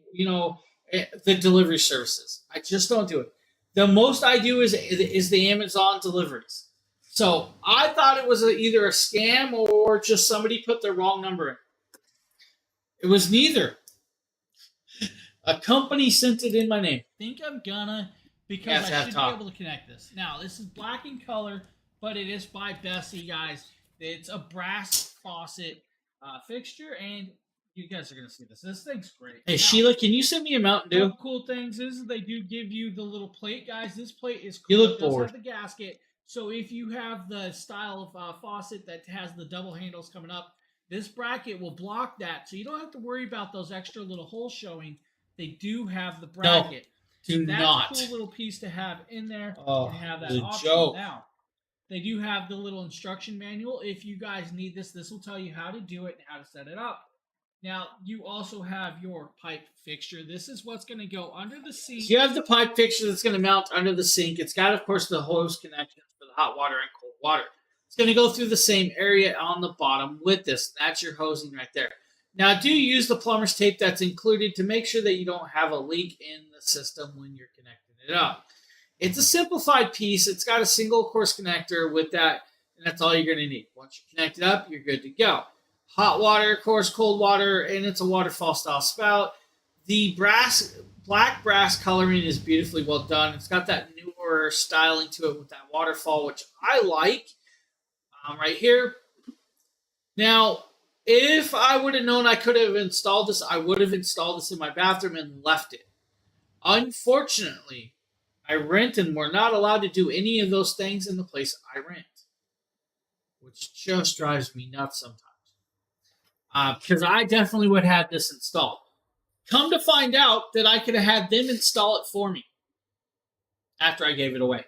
the delivery services. I just don't do it. The most I do is the Amazon deliveries. So I thought it was either a scam or just somebody put the wrong number in. It was neither. A company sent it in my name. I think I'm gonna, because I should be able to connect this. Now, this is black in color, but it is by Bessie, guys. It's a brass faucet fixture, and you guys are going to see this. This thing's great. Hey, now, Sheila, can you send me a Mountain Dew? One of the cool things is they do give you the little plate, guys. This plate is cool. You look bored. It does have the gasket. So if you have the style of faucet that has the double handles coming up, this bracket will block that. So you don't have to worry about those extra little holes showing. They do have the bracket. No, do not. That's a cool little piece to have in there. Oh, and have that option. Joke. Now, they do have the little instruction manual. If you guys need this, this will tell you how to do it and how to set it up. Now, you also have your pipe fixture. This is what's going to go under the sink. So you have the pipe fixture that's going to mount under the sink. It's got, of course, the hose connections for the hot water and cold water. It's going to go through the same area on the bottom with this. That's your hosing right there. Now, do use the plumber's tape that's included to make sure that you don't have a leak in the system when you're connecting it up. It's a simplified piece. It's got a single course connector with that, and that's all you're going to need. Once you connect it up, you're good to go. Hot water, of course, cold water, and it's a waterfall style spout. The black brass coloring is beautifully well done. It's got that newer styling to it with that waterfall, which I like right here. Now, if I would have known I could have installed this, I would have installed this in my bathroom and left it. Unfortunately, I rent and we're not allowed to do any of those things in the place I rent, which just drives me nuts sometimes. Because I definitely would have this installed. Come to find out that I could have had them install it for me after I gave it away.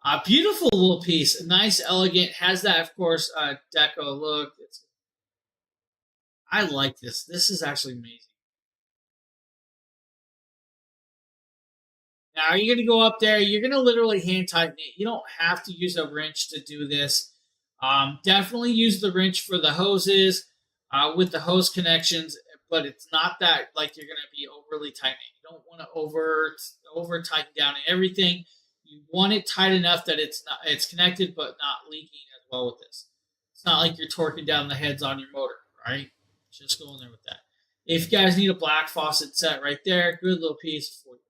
A beautiful little piece, nice, elegant, has that, of course, deco look. I like this. This is actually amazing. Now, you're going to go up there. You're going to literally hand tighten it. You don't have to use a wrench to do this. Definitely use the wrench for the hoses with the hose connections, but it's not that like you're going to be overly tightening. You don't want to over tighten down everything. You want it tight enough that it's connected but not leaking as well with this. It's not like you're torquing down the heads on your motor, right? Just go in there with that. If you guys need a black faucet set right there, good little piece for you.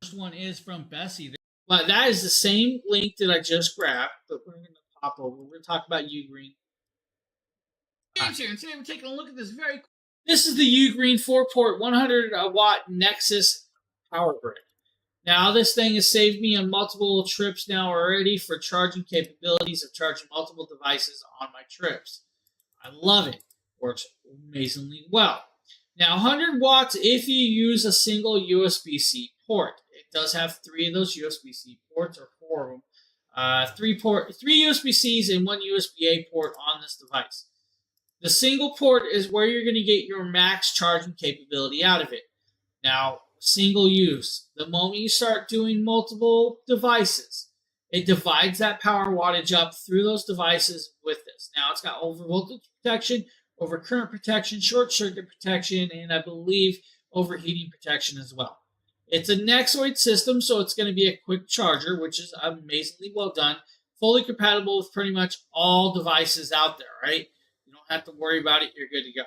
First one is from Bessie. Well, that is the same link that I just grabbed, but we're going to pop over. We're going to talk about U-Green. James here, and today we're taking a look at this very cool. This is the U-Green 4-port 100-watt Nexus power brick. Now, this thing has saved me on multiple trips now already for charging capabilities of charging multiple devices on my trips. I love it. Works amazingly well. Now, 100 watts if you use a single USB-C port. It does have 3 of those USB-C ports, or 4 of them. 3 USB-Cs and 1 USB-A port on this device. The single port is where you're going to get your max charging capability out of it. Now, single use. The moment you start doing multiple devices, it divides that power wattage up through those devices with this. Now, it's got over voltage protection, over current protection, short circuit protection, and I believe overheating protection as well. It's a Nexoid system, so it's going to be a quick charger, which is amazingly well done. Fully compatible with pretty much all devices out there, right? You don't have to worry about it. You're good to go.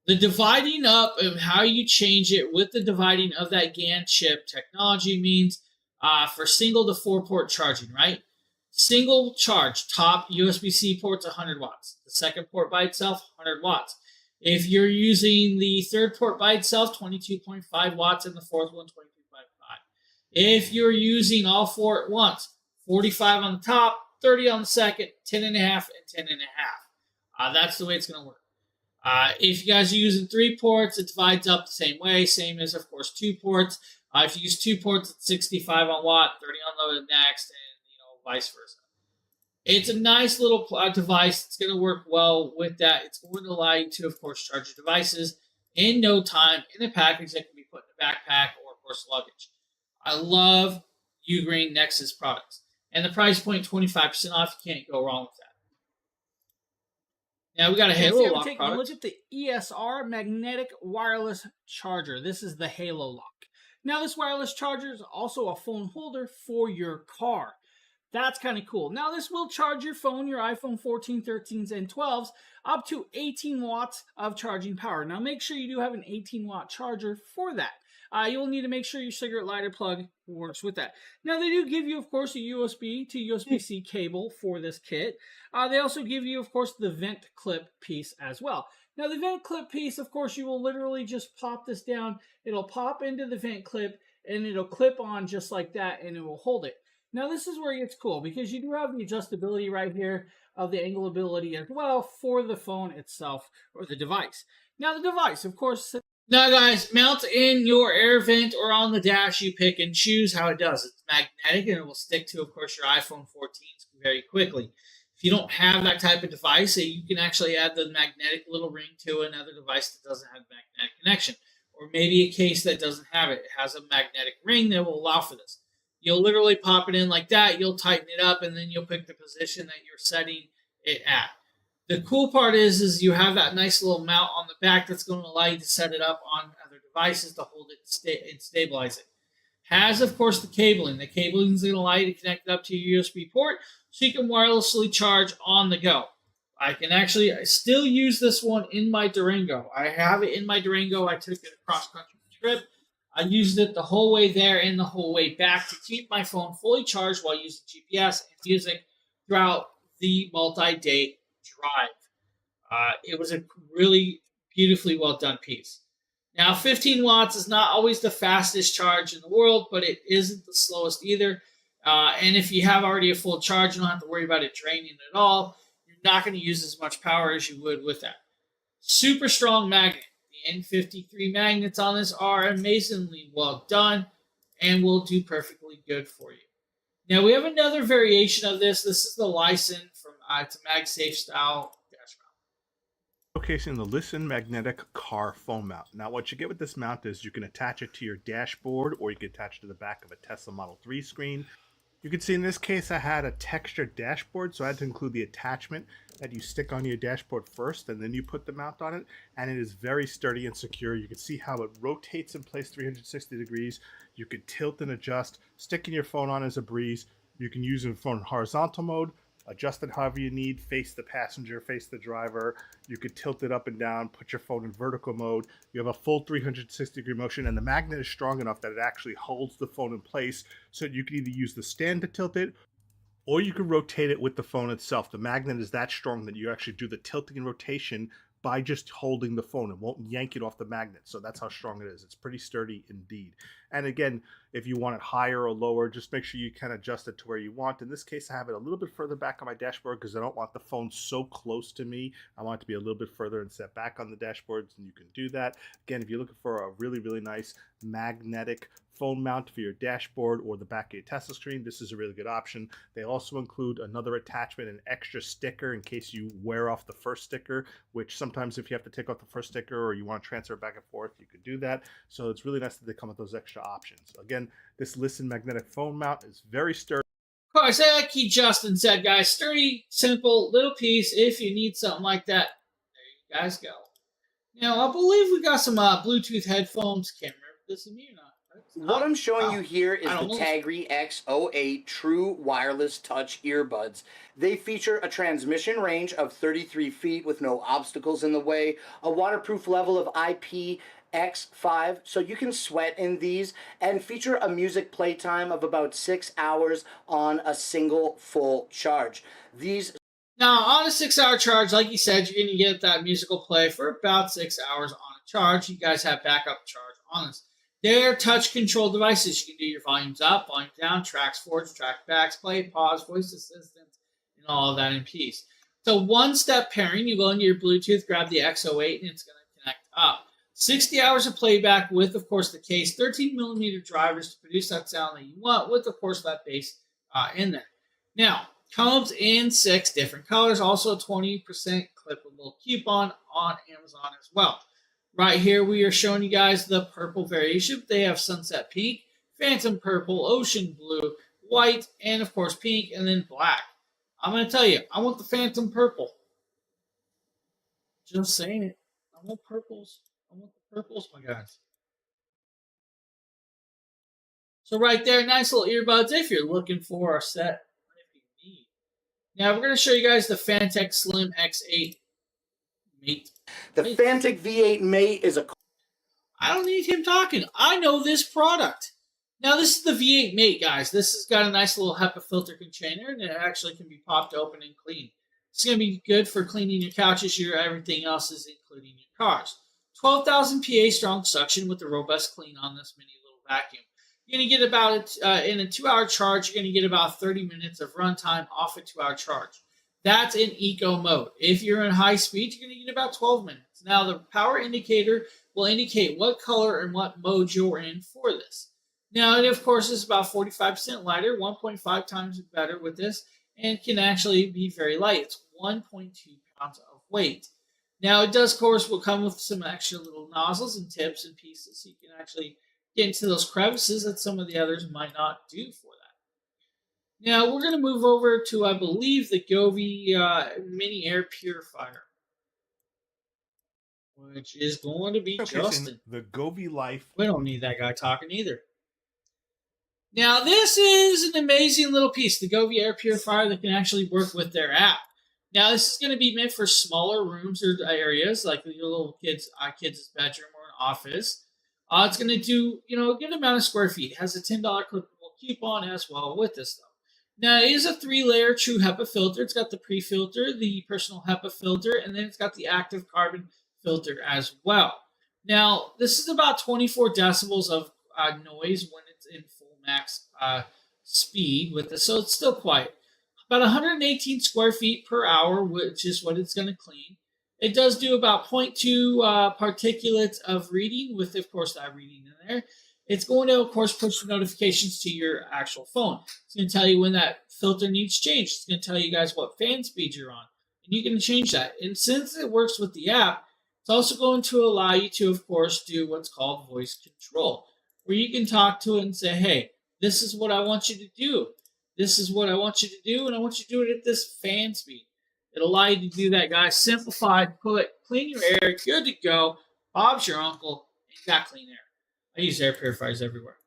The dividing up of how you change it with the dividing of that GaN chip technology means for single to 4-port charging, right? Single charge, top USB-C port's 100 watts. The second port by itself, 100 watts. If you're using the third port by itself, 22.5 watts, and the fourth one, 22.5. If you're using all four at once, 45 on the top, 30 on the second, 10.5, and 10.5. That's the way it's going to work. If you guys are using 3 ports, it divides up the same way, same as, of course, 2 ports. If you use 2 ports, it's 65 on watt, 30 on the next, and vice versa. It's a nice little device. It's going to work well with that. It's going to allow you to, of course, charge your devices in no time in a package that can be put in a backpack or, of course, luggage. I love Ugreen Nexus products. And the price point, 25% off. You can't go wrong with that. Now we got a Halo Lock take product. a look at the ESR magnetic wireless charger. This is the Halo Lock. Now this wireless charger is also a phone holder for your car. That's kind of cool. Now this will charge your phone, your iPhone 14, 13s, and 12s up to 18 watts of charging power. Now make sure you do have an 18-watt charger for that. You'll need to make sure your cigarette lighter plug works with that. Now, they do give you, of course, a USB to USB-C cable for this kit. They also give you, of course, the vent clip piece as well. Now, the vent clip piece, of course, you will literally just pop this down. It'll pop into the vent clip, and it'll clip on just like that, and it will hold it. Now, this is where it gets cool, because you do have the adjustability right here of the angleability as well for the phone itself, or the device. Now, the device, of course... Now, guys, mount in your air vent or on the dash. You pick and choose how it does. It's magnetic, and it will stick to, of course, your iPhone 14s very quickly. If you don't have that type of device, you can actually add the magnetic little ring to another device that doesn't have a magnetic connection. Or maybe a case that doesn't have it. It has a magnetic ring that will allow for this. You'll literally pop it in like that. You'll tighten it up, and then you'll pick the position that you're setting it at. The cool part is you have that nice little mount on the back that's going to allow you to set it up on other devices to hold it and stabilize it. Has, of course, the cabling. The cabling is going to allow you to connect it up to your USB port so you can wirelessly charge on the go. I still use this one in my Durango. I have it in my Durango. I took it a cross-country trip. I used it the whole way there and the whole way back to keep my phone fully charged while using GPS and music throughout the multi-day drive. It was a really beautifully well done piece. Now, 15 watts is not always the fastest charge in the world, but it isn't the slowest either. And if you have already a full charge, you don't have to worry about it draining at all. You're not going to use as much power as you would with that. Super strong magnet. The N53 magnets on this are amazingly well done and will do perfectly good for you. Now, we have another variation of this. This is the Lysen from it's a MagSafe style dash mount. Showcasing the Lysen magnetic car phone mount. Now, what you get with this mount is you can attach it to your dashboard, or you can attach it to the back of a Tesla Model 3 screen. You can see in this case I had a textured dashboard, so I had to include the attachment that you stick on your dashboard first, and then you put the mount on it, and it is very sturdy and secure. You can see how it rotates in place 360 degrees. You can tilt and adjust. Sticking your phone on is a breeze. You can use your phone in horizontal mode, adjust it however you need, face the passenger, face the driver. You could tilt it up and down, put your phone in vertical mode. You have a full 360 degree motion, and the magnet is strong enough that it actually holds the phone in place, so you can either use the stand to tilt it, or you can rotate it with the phone itself. The magnet is that strong that you actually do the tilting and rotation by just holding the phone. It won't yank it off the magnet. So that's how strong it is. It's pretty sturdy indeed. And again, if you want it higher or lower, just make sure you can adjust it to where you want. In this case, I have it a little bit further back on my dashboard because I don't want the phone so close to me. I want it to be a little bit further and set back on the dashboard, and you can do that. Again, if you're looking for a really, really nice magnetic phone mount for your dashboard or the back of your Tesla screen, this is a really good option. They also include another attachment, an extra sticker in case you wear off the first sticker, which sometimes if you have to take off the first sticker or you want to transfer it back and forth, you could do that. So it's really nice that they come with those extra options. Again, this Listen magnetic phone mount is very sturdy. Of course, like Justin said, guys, sturdy, simple, little piece. If you need something like that, there you guys go. Now, I believe we got some Bluetooth headphones. Can't remember if this is me or not. What I'm showing you here is the Jackre X08 True Wireless Touch Earbuds. They feature a transmission range of 33 feet with no obstacles in the way, a waterproof level of IPX5, so you can sweat in these, and feature a music playtime of about 6 hours on a single full charge. Now, on a 6-hour charge, like you said, you're going to get that musical play for about 6 hours on a charge. You guys have backup charge on this. They're touch control devices. You can do your volumes up, volume down, tracks forwards, track backs, play, pause, voice assistant, and all of that in peace. So one-step pairing, you go into your Bluetooth, grab the X08, and it's going to connect up. 60 hours of playback with, of course, the case, 13mm drivers to produce that sound that you want with, of course, that bass in there. Now, comes in 6 different colors, also a 20% clippable coupon on Amazon as well. Right here, we are showing you guys the purple variation. They have Sunset Pink, Phantom Purple, Ocean Blue, White, and of course Pink, and then Black. I'm going to tell you, I want the Phantom Purple. Just saying it. I want purples. I want the purples, my guys. So right there, nice little earbuds if you're looking for a set. If you need. Now we're going to show you guys the Fantech Slim X8 Mate. The Fantech V8 Mate is a... I don't need him talking. I know this product. Now, this is the V8 Mate, guys. This has got a nice little HEPA filter container, and it actually can be popped open and cleaned. It's going to be good for cleaning your couches, your everything else is including your cars. 12,000 PA strong suction with a robust clean on this mini little vacuum. You're going to get about, in a 2-hour charge, you're going to get about 30 minutes of runtime off a 2-hour charge. That's in eco mode. If you're in high speed, you're going to get about 12 minutes. Now, the power indicator will indicate what color and what mode you're in for this. Now, it, of course, is about 45% lighter, 1.5 times better with this, and can actually be very light. It's 1.2 pounds of weight. Now, it does, of course, will come with some extra little nozzles and tips and pieces, so you can actually get into those crevices that some of the others might not do for that. Now, we're going to move over to, I believe, the Govee Mini Air Purifier, which is going to be Justin. The Govee Life. We don't need that guy talking either. Now, this is an amazing little piece, the Govee Air Purifier that can actually work with their app. Now, this is going to be meant for smaller rooms or areas, like your little kid's bedroom or an office. It's going to do, a good amount of square feet. It has a $10 clippable coupon as well with this, though. Now, it is a 3-layer true HEPA filter. It's got the pre-filter, the personal HEPA filter, and then it's got the active carbon filter as well. Now, this is about 24 decibels of noise when it's in full max speed with this, so it's still quiet. About 118 square feet per hour, which is what it's going to clean. It does do about 0.2 particulates of reading with, of course, that reading in there. It's going to, of course, push notifications to your actual phone. It's going to tell you when that filter needs changed. It's going to tell you guys what fan speed you're on. And you can change that. And since it works with the app, it's also going to allow you to, of course, do what's called voice control, where you can talk to it and say, hey, this is what I want you to do. This is what I want you to do, and I want you to do it at this fan speed. It'll allow you to do that, guys. Simplified, clean your air, good to go. Bob's your uncle, and you got clean air. I use air purifiers everywhere.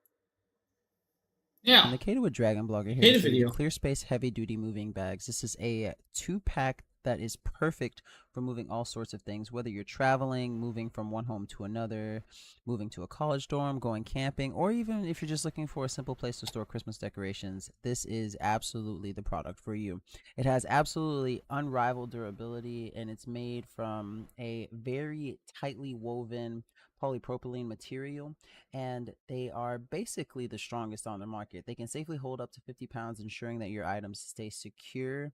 Now, indicated with Dragon Blogger here. Hit a video. Clear space, heavy duty moving bags. This is a 2-pack that is perfect for moving all sorts of things, whether you're traveling, moving from one home to another, moving to a college dorm, going camping, or even if you're just looking for a simple place to store Christmas decorations. This is absolutely the product for you. It has absolutely unrivaled durability, and it's made from a very tightly woven polypropylene material, and they are basically the strongest on the market. They can safely hold up to 50 pounds, ensuring that your items stay secure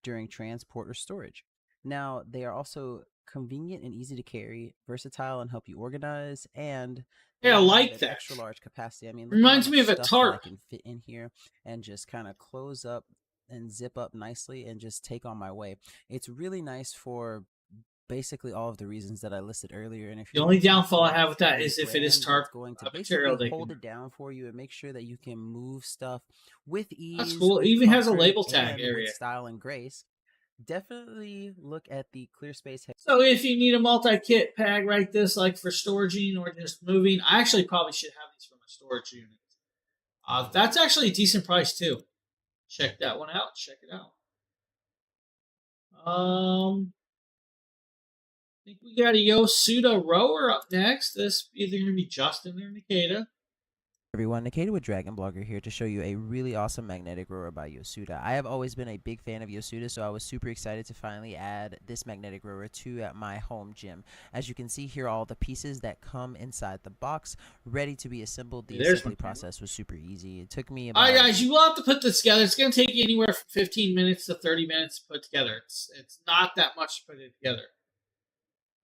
during transport or storage. Now, they are also convenient and easy to carry, versatile and help you organize, and Hey, I like that. Extra large capacity. I mean, reminds me of a tarp. I can fit in here and just kind of close up and zip up nicely and just take on my way. It's really nice for basically all of the reasons that I listed earlier. And if the only downfall I have with that is if it is tarp, going to basically hold it down for you and make sure that you can move stuff with ease. That's cool. It even has a label tag area. Style and grace. Definitely look at the clear space. So if you need a multi-kit bag like this, like for storaging or just moving, I actually probably should have these from a storage unit. That's actually a decent price too. Check that one out. Check it out. I think we got a Yosuda rower up next. This either going to be Justin or Nikita. Everyone, Nikita with Dragon Blogger here to show you a really awesome magnetic rower by Yosuda. I have always been a big fan of Yosuda, so I was super excited to finally add this magnetic rower to my home gym. As you can see here, all the pieces that come inside the box ready to be assembled. The assembly process was super easy. It took me about... All right, guys, you will have to put this together. It's going to take you anywhere from 15 minutes to 30 minutes to put together. It's not that much to put it together.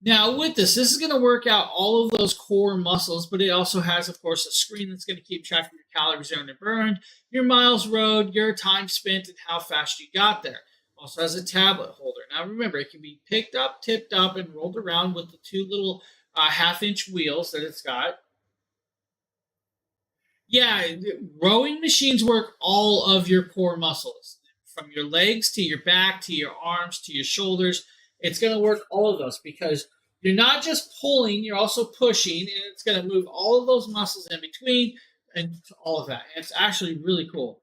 Now, with this is going to work out all of those core muscles, but it also has, of course, a screen that's going to keep track of your calories earned and burned, your miles rode, your time spent, and how fast you got there. Also has a tablet holder. Now, remember, it can be picked up, tipped up, and rolled around with the two little half-inch wheels that it's got. Yeah, rowing machines work all of your core muscles, from your legs to your back to your arms to your shoulders. It's going to work all of those because you're not just pulling, you're also pushing, and it's going to move all of those muscles in between and all of that. And it's actually really cool.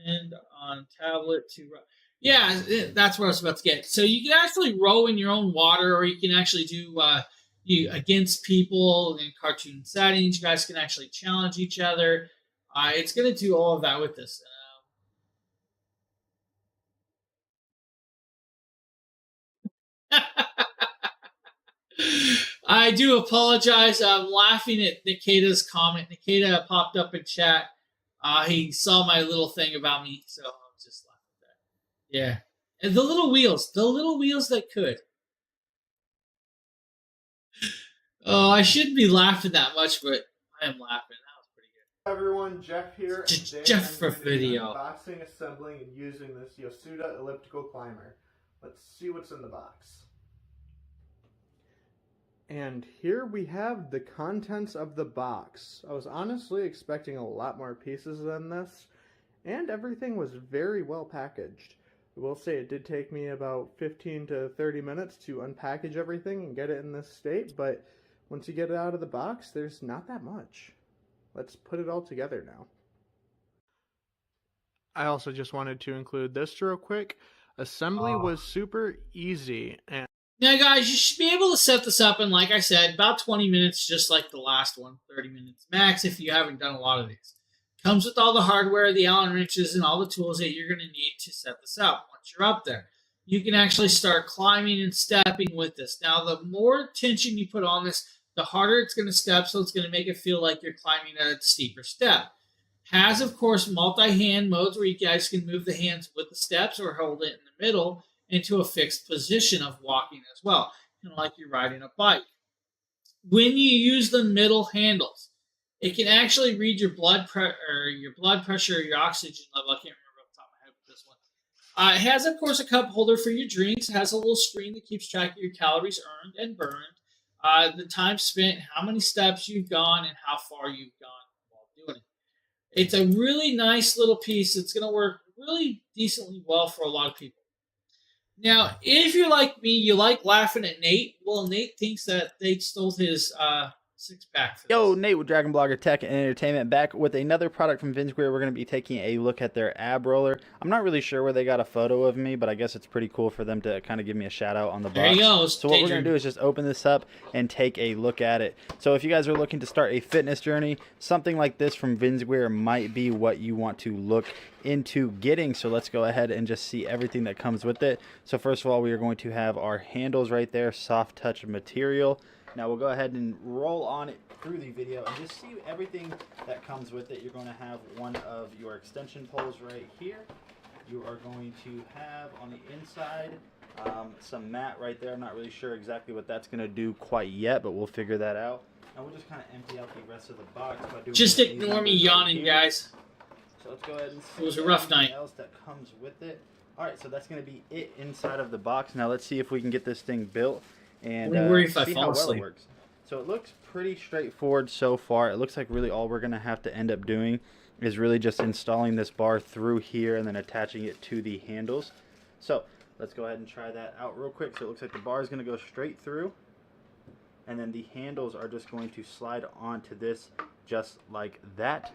And on tablet to row. Yeah, that's what I was about to get. So you can actually row in your own water, or you can actually do you against people in cartoon settings. You guys can actually challenge each other. It's going to do all of that with this. I do apologize. I'm laughing at Nikita's comment. Nikita popped up in chat. He saw my little thing about me, so I'm just laughing at that. Yeah. And the little wheels that could. Oh, I shouldn't be laughing that much, but I am laughing. That was pretty good. Everyone, Jeff here. Jeff for video. Unboxing, assembling, and using this Yosuda elliptical climber. Let's see what's in the box. And here we have the contents of the box. I was honestly expecting a lot more pieces than this, and everything was very well packaged. I will say it did take me about 15 to 30 minutes to unpackage everything and get it in this state, but once you get it out of the box, there's not that much. Let's put it all together now. I also just wanted to include this real quick. Assembly was super easy, and now, guys, you should be able to set this up in, like I said, about 20 minutes, just like the last one, 30 minutes max if you haven't done a lot of these. Comes with all the hardware, the Allen wrenches, and all the tools that you're going to need to set this up. Once you're up there, you can actually start climbing and stepping with this. Now, the more tension you put on this, the harder it's going to step, so it's going to make it feel like you're climbing a steeper step. Has, of course, multi-hand modes where you guys can move the hands with the steps or hold it in the middle into a fixed position of walking as well, kind of like you're riding a bike. When you use the middle handles, it can actually read your blood pressure, or your oxygen level. I can't remember off the top of my head with this one. It has, of course, a cup holder for your drinks. It has a little screen that keeps track of your calories earned and burned, the time spent, how many steps you've gone, and how far you've gone while doing it. It's a really nice little piece. It's going to work really decently well for a lot of people. Now, if you're like me, you like laughing at Nate. Well, Nate thinks that they stole his six-pack. Yo, Nate with Dragon Blogger Tech and Entertainment, back with another product from Vince Greer. We're going to be taking a look at their ab roller. I'm not really sure where they got a photo of me, but I guess it's pretty cool for them to kind of give me a shout out on the box. There you go. So what we're going to do is just open this up and take a look at it. So if you guys are looking to start a fitness journey, something like this from Vince Greer might be what you want to look into getting. So let's go ahead and just see everything that comes with it. So first of all, we are going to have our handles right there, soft touch material. Now we'll go ahead and roll on it through the video and just see everything that comes with it. You're going to have one of your extension poles right here. You are going to have on the inside some mat right there. I'm not really sure exactly what that's going to do quite yet, but we'll figure that out. Now we'll just kind of empty out the rest of the box by doing. Just ignore me yawning, guys. So let's go ahead and see. It was a rough night. Else that comes with it. All right, so that's going to be it inside of the box. Now let's see if we can get this thing built and see how well it works. So it looks pretty straightforward so far. It looks like really all we're going to have to end up doing is really just installing this bar through here and then attaching it to the handles. So let's go ahead and try that out real quick. So it looks like the bar is going to go straight through, and then the handles are just going to slide onto this just like that.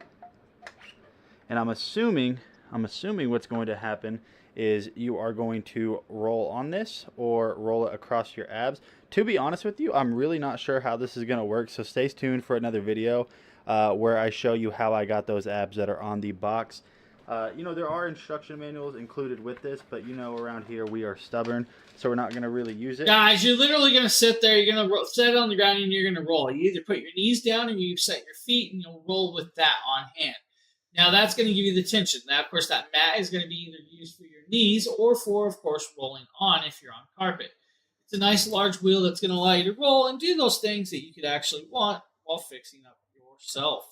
And I'm assuming what's going to happen is you are going to roll on this or roll it across your abs. To be honest with you, I'm really not sure how this is going to work, so stay tuned for another video where I show you how I got those abs that are on the box. You know, there are instruction manuals included with this, but you know, around here we are stubborn, so we're not going to really use it. Guys, you're literally going to sit there, you're going to set it on the ground, and you're going to roll. You either put your knees down, or you set your feet, and you'll roll with that on hand. Now, that's going to give you the tension. Now, of course, that mat is going to be either used for your knees or for, of course, rolling on if you're on carpet. It's a nice large wheel that's going to allow you to roll and do those things that you could actually want while fixing up yourself.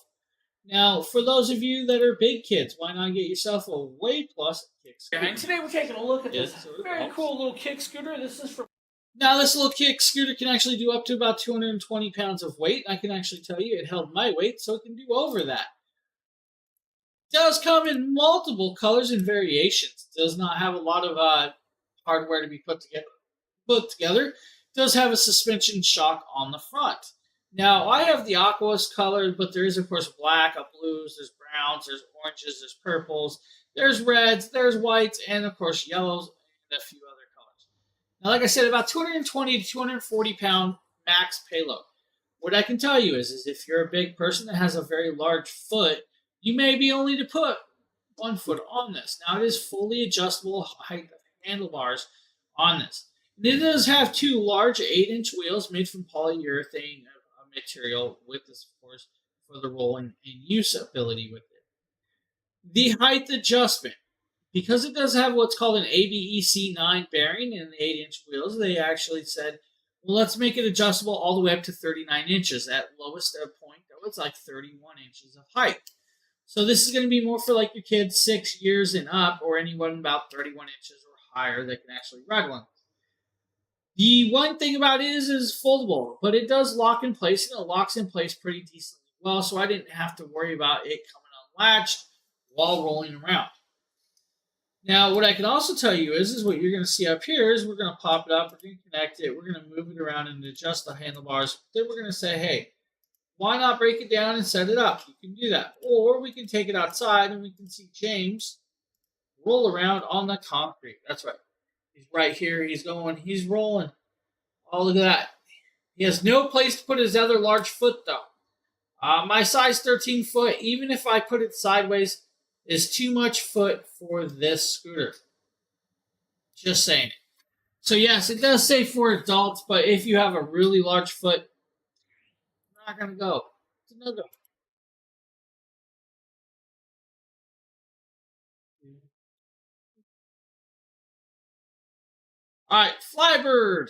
Now, for those of you that are big kids, why not get yourself a Way Plus kick scooter? And today we're taking a look at this very cool little kick scooter. This is from... Now, this little kick scooter can actually do up to about 220 pounds of weight. I can actually tell you it held my weight, so it can do over that. It does come in multiple colors and variations. It does not have a lot of hardware to be put together. It does have a suspension shock on the front. Now, I have the aqueous color, but there is, of course, black, blues, there's browns, there's oranges, there's purples, there's reds, there's whites, and, of course, yellows, and a few other colors. Now, like I said, about 220 to 240 pound max payload. What I can tell you is if you're a big person that has a very large foot, you may be only to put 1 foot on this. Now, it is fully adjustable height of handlebars on this. And it does have 2 large 8-inch wheels made from polyurethane material with this, of course, for the rolling and use ability with it. The height adjustment, because it does have what's called an ABEC9 bearing in the 8-inch wheels, they actually said, well, let's make it adjustable all the way up to 39 inches. At lowest point, that was like 31 inches of height. So this is going to be more for like your kids 6 years and up, or anyone about 31 inches or higher that can actually ride one. The one thing about it is foldable, but it does lock in place, and it locks in place pretty decently well, so I didn't have to worry about it coming unlatched while rolling around. Now, what I can also tell you is what you're going to see up here is we're going to pop it up, we're going to connect it, we're going to move it around and adjust the handlebars. Then we're going to say, hey, why not break it down and set it up? You can do that. Or we can take it outside and we can see James roll around on the concrete. That's right. He's right here. He's going. He's rolling. Oh, look at that. He has no place to put his other large foot, though. My size 13 foot, even if I put it sideways, is too much foot for this scooter. Just saying it. So, yes, it does say for adults, but if you have a really large foot, not going to go. It's a no-go. All right, Flybird.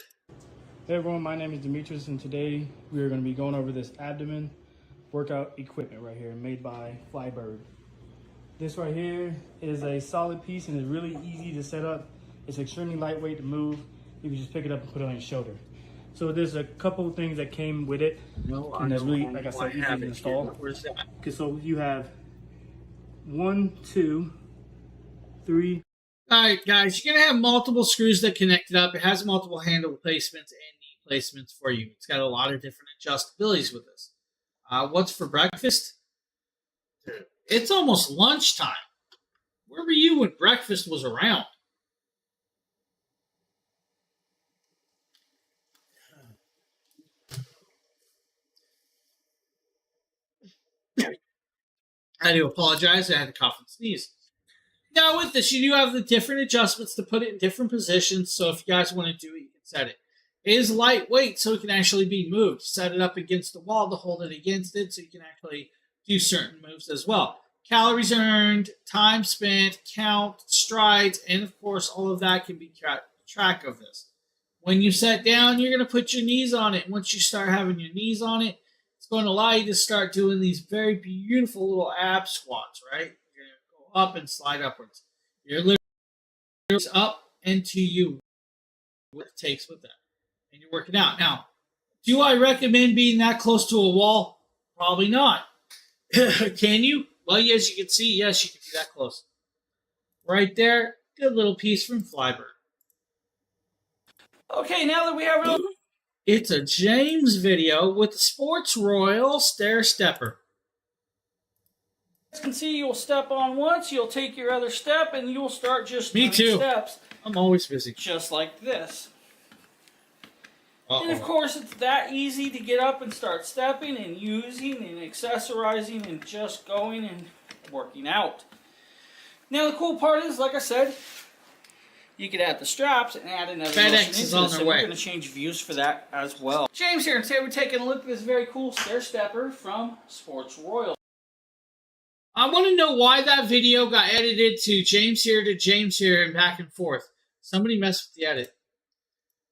Hey everyone, my name is Demetrius, and today we are going to be going over this abdomen workout equipment right here, made by Flybird. This right here is a solid piece and is really easy to set up. It's extremely lightweight to move. You can just pick it up and put it on your shoulder. So there's a couple of things that came with it, and that's really, like I said, easy to install. Where's that? Okay, so you have 1, 2, 3. All right, guys, you're going to have multiple screws that connect it up. It has multiple handle placements and knee placements for you. It's got a lot of different adjustabilities with this. What's for breakfast? It's almost lunchtime. Where were you when breakfast was around? I do apologize. I had to cough and sneeze. Now, with this, you do have the different adjustments to put it in different positions. So if you guys want to do it, you can set it. It is lightweight, so it can actually be moved. Set it up against the wall to hold it against it, so you can actually do certain moves as well. Calories earned, time spent, count, strides, and of course, all of that can be track of this. When you set down, you're going to put your knees on it. Once you start having your knees on it, it's going to allow you to start doing these very beautiful little ab squats, right? You're going to go up and slide upwards. You're literally up and to you, what it takes with that. And you're working out. Now, do I recommend being that close to a wall? Probably not. Can you? Well, yes, you can see. Yes, you can be that close. Right there, good little piece from Flybird. Okay, now that we have a it's a James video with the Sports Royal Stair Stepper. As you can see, you'll step on once, you'll take your other step, and you'll start just doing steps. I'm always busy. Just like this. Uh-oh. And of course, it's that easy to get up and start stepping and using and accessorizing and just going and working out. Now, the cool part is, like I said, you could add the straps and add another FedEx is on their way. We're going to change views for that as well. James here, and today we're taking a look at this very cool stair stepper from Sports Royal. I want to know why that video got edited to James here and back and forth. Somebody messed with the edit.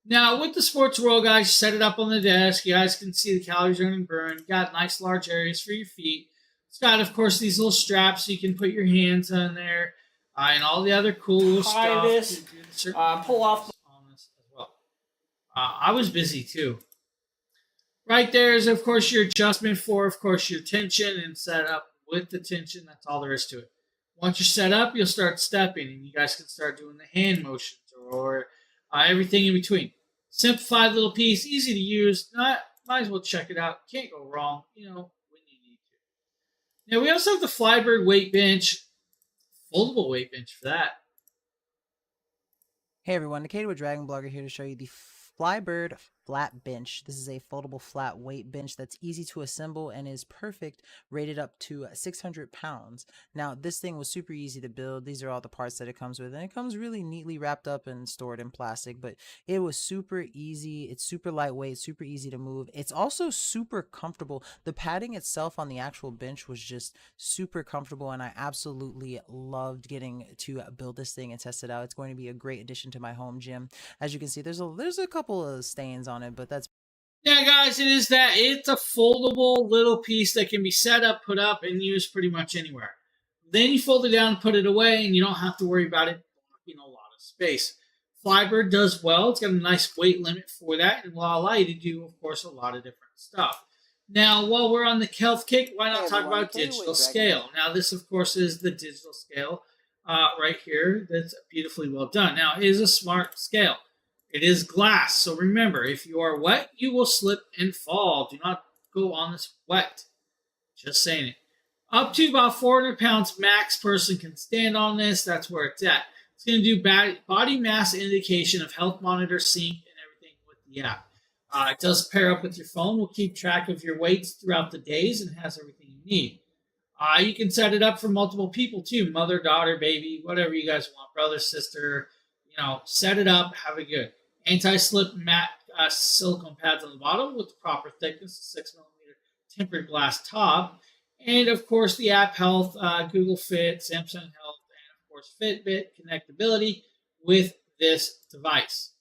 Now, with the Sports Royal, guys, you set it up on the desk. You guys can see the calories earned and burned. You got nice large areas for your feet. It's got, of course, these little straps so you can put your hands on there. And all the other cool stuff. Pull off on this as well. I was busy too. Right there is, of course, your adjustment for, of course, your tension and set up with the tension. That's all there is to it. Once you're set up, you'll start stepping, and you guys can start doing the hand motions or everything in between. Simplified little piece, easy to use. Might as well check it out. Can't go wrong, when you need to. Now we also have the Flybird weight bench. Foldable weight bench for that. Hey everyone, Naked Dragon Blogger here to show you the Flybird flat bench. This is a foldable flat weight bench that's easy to assemble and is perfect, rated up to 600 pounds. Now this thing was super easy to build. These are all the parts that it comes with, and it comes really neatly wrapped up and stored in plastic, but it was super easy. It's super lightweight, super easy to move. It's also super comfortable. The padding itself on the actual bench was just super comfortable, and I absolutely loved getting to build this thing and test it out. It's going to be a great addition to my home gym. As you can see, there's a couple of stains on it, but that's guys, it's a foldable little piece that can be set up, put up, and used pretty much anywhere. Then you fold it down, put it away, and you don't have to worry about it blocking a lot of space. Flybird does well. It's got a nice weight limit for that, and will allow you to do, of course, a lot of different stuff. Now, while we're on the health kick, why not talk about digital scale? Now, this, of course, is the digital scale right here. That's beautifully well done. Now, it is a smart scale. It is glass, so remember, if you are wet, you will slip and fall. Do not go on this wet. Just saying it. Up to about 400 pounds max person can stand on this. That's where it's at. It's going to do body mass indication of health monitor, sync, and everything with the app. It does pair up with your phone. Will keep track of your weights throughout the days and has everything you need. You can set it up for multiple people too. Mother, daughter, baby, whatever you guys want. Brother, sister, set it up. Have it good. Anti-slip matte silicone pads on the bottom with the proper thickness, 6mm tempered glass top. And, of course, the app health, Google Fit, Samsung Health, and, of course, Fitbit connectability with this device.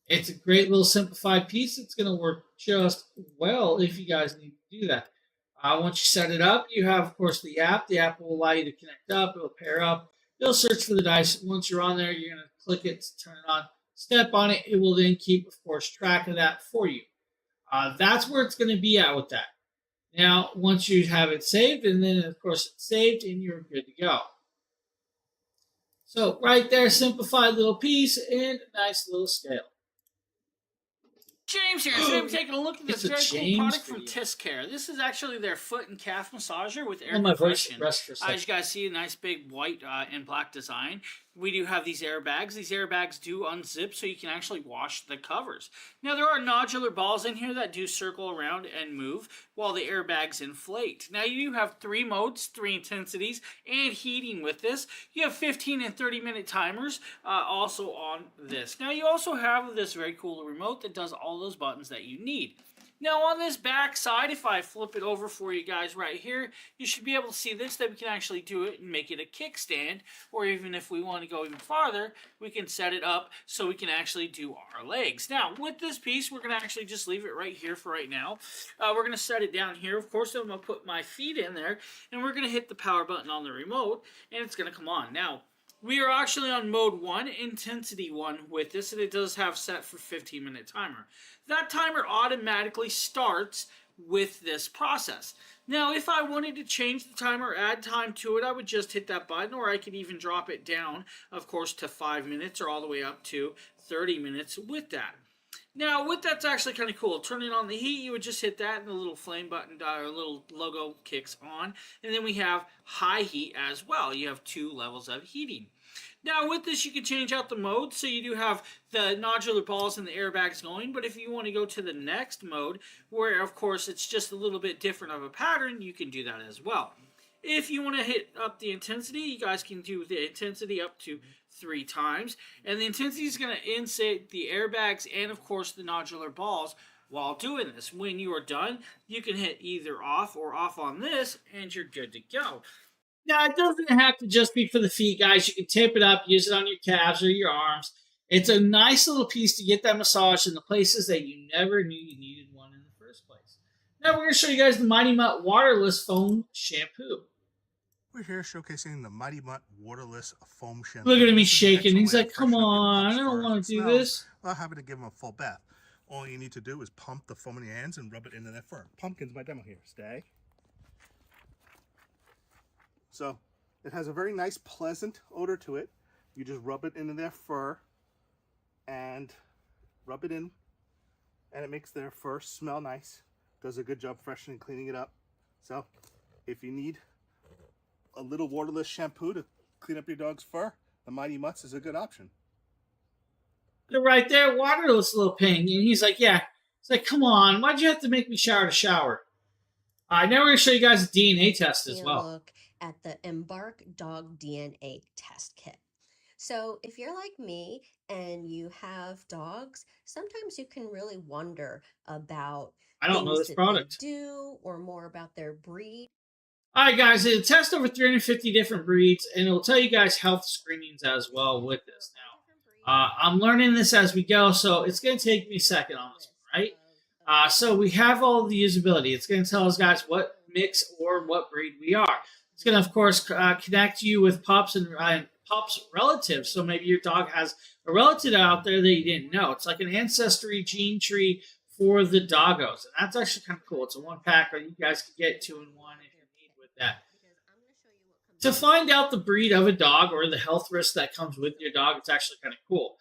It's a great little simplified piece. It's going to work just well if you guys need to do that. Once you set it up, you have, of course, the app. The app will allow you to connect up. It will pair up. It'll search for the device. Once you're on there, you're going to click it to turn it on. Step on it. It will then keep, of course, track of that for you. That's where it's going to be at with that. Now, once you have it saved, and then, of course, it's saved, and you're good to go. So, right there, simplified little piece and nice little scale. James here. Today we're taking a look at this very cool product from TisCare. This is actually their foot and calf massager with air compression. As you guys see, a nice big white and black design. We do have these airbags. These airbags do unzip so you can actually wash the covers. Now, there are nodular balls in here that do circle around and move while the airbags inflate. Now, you do have 3 modes, 3 intensities, and heating with this. You have 15 and 30-minute timers also on this. Now, you also have this very cool remote that does all those buttons that you need. Now on this back side, if I flip it over for you guys right here, you should be able to see this, that we can actually do it and make it a kickstand, or even if we want to go even farther, we can set it up so we can actually do our legs. Now with this piece, we're going to actually just leave it right here for right now. We're going to set it down here. Of course, I'm going to put my feet in there, and we're going to hit the power button on the remote, and it's going to come on. Now, we are actually on mode 1, intensity 1 with this, and it does have set for 15-minute timer. That timer automatically starts with this process. Now, if I wanted to change the timer, add time to it, I would just hit that button, or I could even drop it down, of course, to 5 minutes or all the way up to 30 minutes with that. Now, with that's actually kind of cool. Turning on the heat, you would just hit that, and the little flame button or little logo kicks on. And then we have high heat as well. You have 2 levels of heating. Now, with this, you can change out the mode. So you do have the nodular balls and the airbags going. But if you want to go to the next mode, where, of course, it's just a little bit different of a pattern, you can do that as well. If you want to hit up the intensity, you guys can do the intensity up to 3 times. And the intensity is going to insert the airbags and, of course, the nodular balls while doing this. When you are done, you can hit either off or off on this, and you're good to go. Now, it doesn't have to just be for the feet, guys. You can tape it up, use it on your calves or your arms. It's a nice little piece to get that massage in the places that you never knew you needed one in the first place. Now, we're going to show you guys the Mighty Mutt Waterless Foam Shampoo. We're here showcasing the Mighty Mutt Waterless Foam Shampoo. Look at him, he's shaking. He's like, come on, I don't want to do this. Well, happy to give him a full bath. All you need to do is pump the foam in your hands and rub it into their fur. Pumpkin's my demo here. Stay. So it has a very nice, pleasant odor to it. You just rub it into their fur and rub it in, and it makes their fur smell nice. Does a good job freshening, cleaning it up. So if you need a little waterless shampoo to clean up your dog's fur, the Mighty Mutts is a good option. Right there, waterless little ping. And he's like, yeah. It's like, come on, why'd you have to make me shower to shower? Now we're going to show you guys a DNA test as well. Look at the Embark Dog DNA Test Kit. So if you're like me and you have dogs, sometimes you can really wonder about I don't know this product. Do or more about their breed. All right, guys, it'll test over 350 different breeds, and it'll tell you guys health screenings as well with this now. I'm learning this as we go, so it's going to take me a second on this one, right? So we have all the usability. It's going to tell us, guys, what mix or what breed we are. It's going to, of course, connect you with pups and pups relatives. So maybe your dog has a relative out there that you didn't know. It's like an ancestry gene tree for the doggos, and that's actually kind of cool. It's a 1-pack, or you guys can get 2 in 1 if you need with that. To find out the breed of a dog or the health risk that comes with your dog, it's actually kind of cool.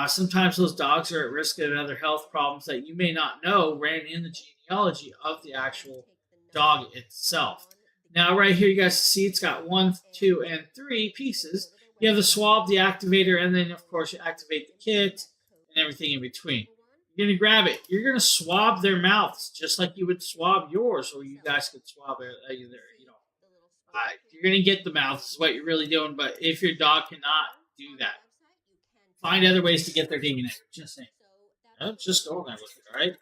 Sometimes those dogs are at risk of other health problems that you may not know ran in the genealogy of the actual dog itself. Now, right here, you guys see it's got 1, 2, and 3 pieces. You have the swab, the activator, and then, of course, you activate the kit and everything in between. You're going to grab it. You're going to swab their mouths just like you would swab yours, or you guys could swab either, you know. You're going to get the mouth is what you're really doing, but if your dog cannot do that, find other ways to get their DNA. Just saying. Just go there with it, all right?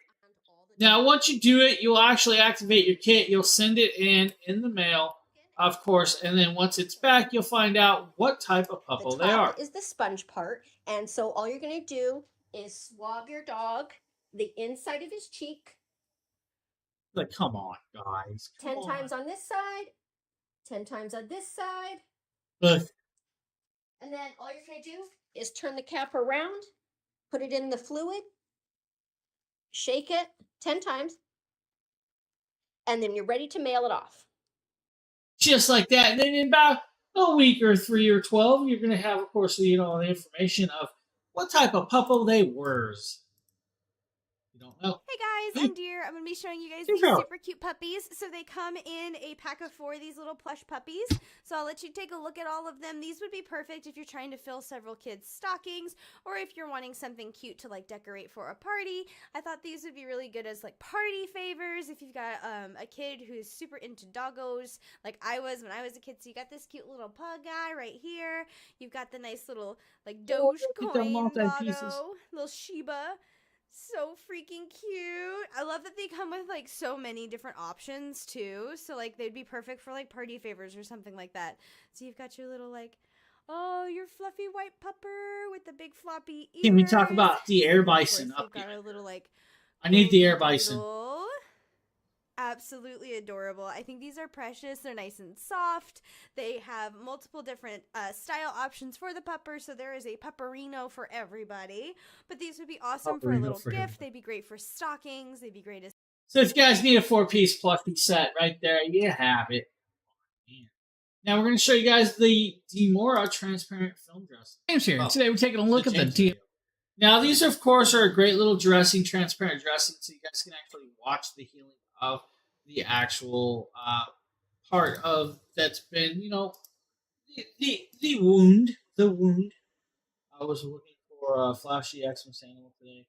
Now, once you do it, you'll actually activate your kit. You'll send it in the mail, of course, and then once it's back, you'll find out what type of puppy they are. Is the sponge part, and so all you're going to do is swab your dog the inside of his cheek. Like, come on, guys. 10 times on this side, 10 times on this side. Look. And then all you're going to do is turn the cap around, put it in the fluid, shake it 10 times, and then you're ready to mail it off. Just like that. And then in about a week or 3 or 12, you're going to have, of course, you know, the information of what type of puppo they were. You don't know. Hey guys, I'm Deer. I'm going to be showing you guys these super cute puppies. So they come in a pack of 4, these little plush puppies. So I'll let you take a look at all of them. These would be perfect if you're trying to fill several kids' stockings, or if you're wanting something cute to like decorate for a party. I thought these would be really good as like party favors if you've got a kid who's super into doggos like I was when I was a kid. So you got this cute little pug guy right here. You've got the nice little like Dogecoin doggo, little Shiba. So freaking cute. I love that they come with like so many different options too. So like they'd be perfect for like party favors or something like that. So you've got your little like, oh, your fluffy white pupper with the big floppy ears. Can we talk about the Air Bison up here? Got our little like. I need the Air Bison. Doodle. Absolutely adorable. I think these are precious. They're nice and soft. They have multiple different style options for the pupper, so there is a pupperino for everybody. But these would be awesome for a little gift. They'd be great for stockings. They'd be great as. So if you guys need a 4-piece plushie set right there, you have it. Now we're going to show you guys the Demora transparent film dressing. James here. Today we're taking a look at the Now these, of course, are a great little dressing, transparent dressing, so you guys can actually watch the healing of the actual part of that's been, you know, the wound. The wound. I was looking for a flashy Xmas animal today.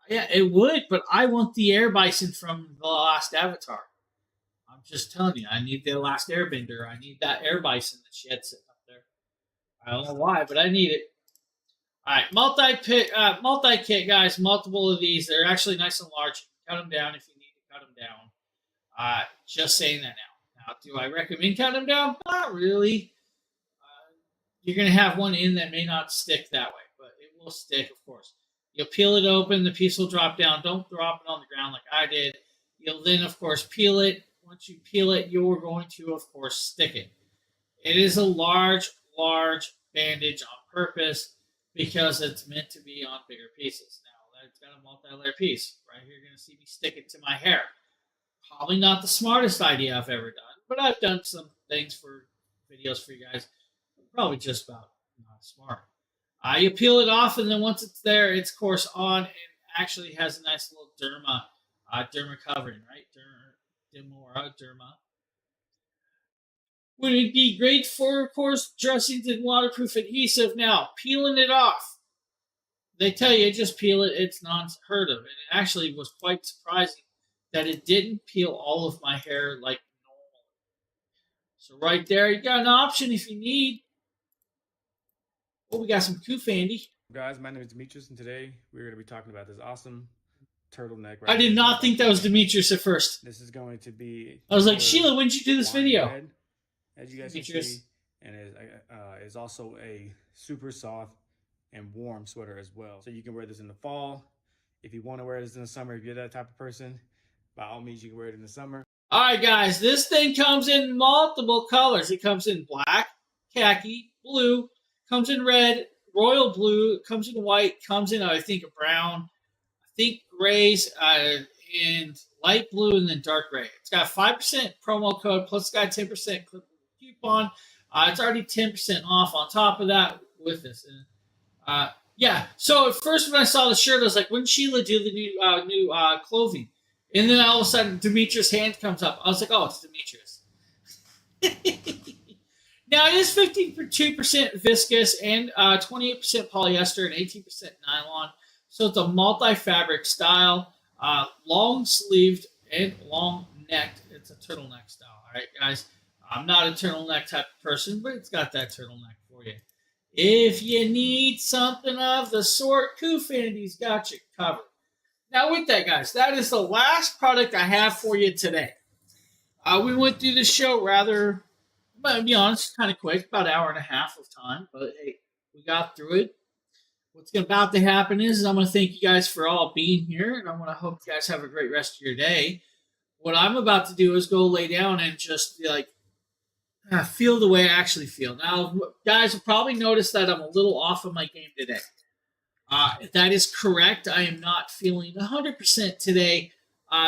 Yeah, it would, but I want the Air Bison from the last Avatar. I'm just telling you, I need the last Airbender. I need that Air Bison that she had sitting up there. I don't know why, but I need it. All right, multi-kit, guys. Multiple of these. They're actually nice and large. Cut them down if you need to cut them down. Just saying that now. Now, do I recommend cutting them down? Not really. You're going to have one in that may not stick that way, but it will stick, of course. You'll peel it open. The piece will drop down. Don't drop it on the ground like I did. You'll then, of course, peel it. Once you peel it, you're going to, of course, stick it. It is a large bandage on purpose because it's meant to be on bigger pieces. Now, it's got a multi-layer piece. Right here, you're going to see me stick it to my hair. Probably not the smartest idea I've ever done, but I've done some things for videos for you guys. Probably just about not smart. You peel it off, and then once it's there, it's, of course, on and actually has a nice little derma covering, right? Derma. Would it be great for, of course, dressings and waterproof adhesive? Now, peeling it off. They tell you just peel it. It's not heard of. And it actually was quite surprising that it didn't peel all of my hair like normal. So right there, you got an option if you need. Oh, we got some Koof Andy. Guys, my name is Demetrius, and today we're going to be talking about this awesome turtleneck. I did not think that was Demetrius at first. This is going to be. I was like, Sheila, when did you do this video? Red, as you guys can see, and it is also a super soft and warm sweater as well. So you can wear this in the fall. If you want to wear this in the summer, if you're that type of person, by all means, you can wear it in the summer. All right, guys, this thing comes in multiple colors. It comes in black, khaki, blue, comes in red, royal blue, comes in white, comes in, I think, a brown, I think grays, and light blue, and then dark gray. It's got a 5% promo code, plus it's got a 10% coupon. It's already 10% off on top of that with this. Yeah, so at first when I saw the shirt, I was like, when's Sheila do the new clothing? And then all of a sudden, Demetrius' hand comes up. I was like, oh, it's Demetrius. Now, it is 52% viscous and 28% polyester and 18% nylon. So it's a multi-fabric style, long-sleeved and long-necked. It's a turtleneck style. All right, guys? I'm not a turtleneck type of person, but it's got that turtleneck for you. If you need something of the sort, Koof Andy's got you covered. Now, with that, guys, that is the last product I have for you today. We went through the show rather, to be honest, kind of quick, about an hour and a half of time. But, hey, we got through it. What's about to happen is I'm going to thank you guys for all being here, and I'm going to hope you guys have a great rest of your day. What I'm about to do is go lay down and just, like, feel the way I actually feel. Now, guys will probably notice that I'm a little off of my game today. That is correct. I am not feeling 100% today.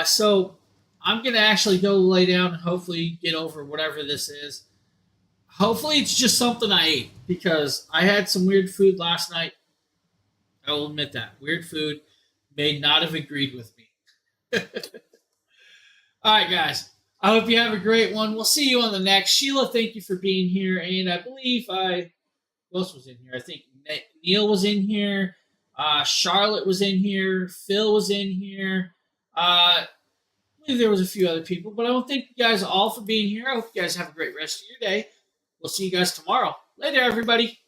So I'm going to actually go lay down and hopefully get over whatever this is. Hopefully it's just something I ate because I had some weird food last night. I will admit that. Weird food may not have agreed with me. All right, guys. I hope you have a great one. We'll see you on the next. Sheila, thank you for being here. And I believe who else was in here? I think Neil was in here. Charlotte was in here. Phil was in here. I believe there was a few other people. But I want to thank you guys all for being here. I hope you guys have a great rest of your day. We'll see you guys tomorrow. Later, everybody.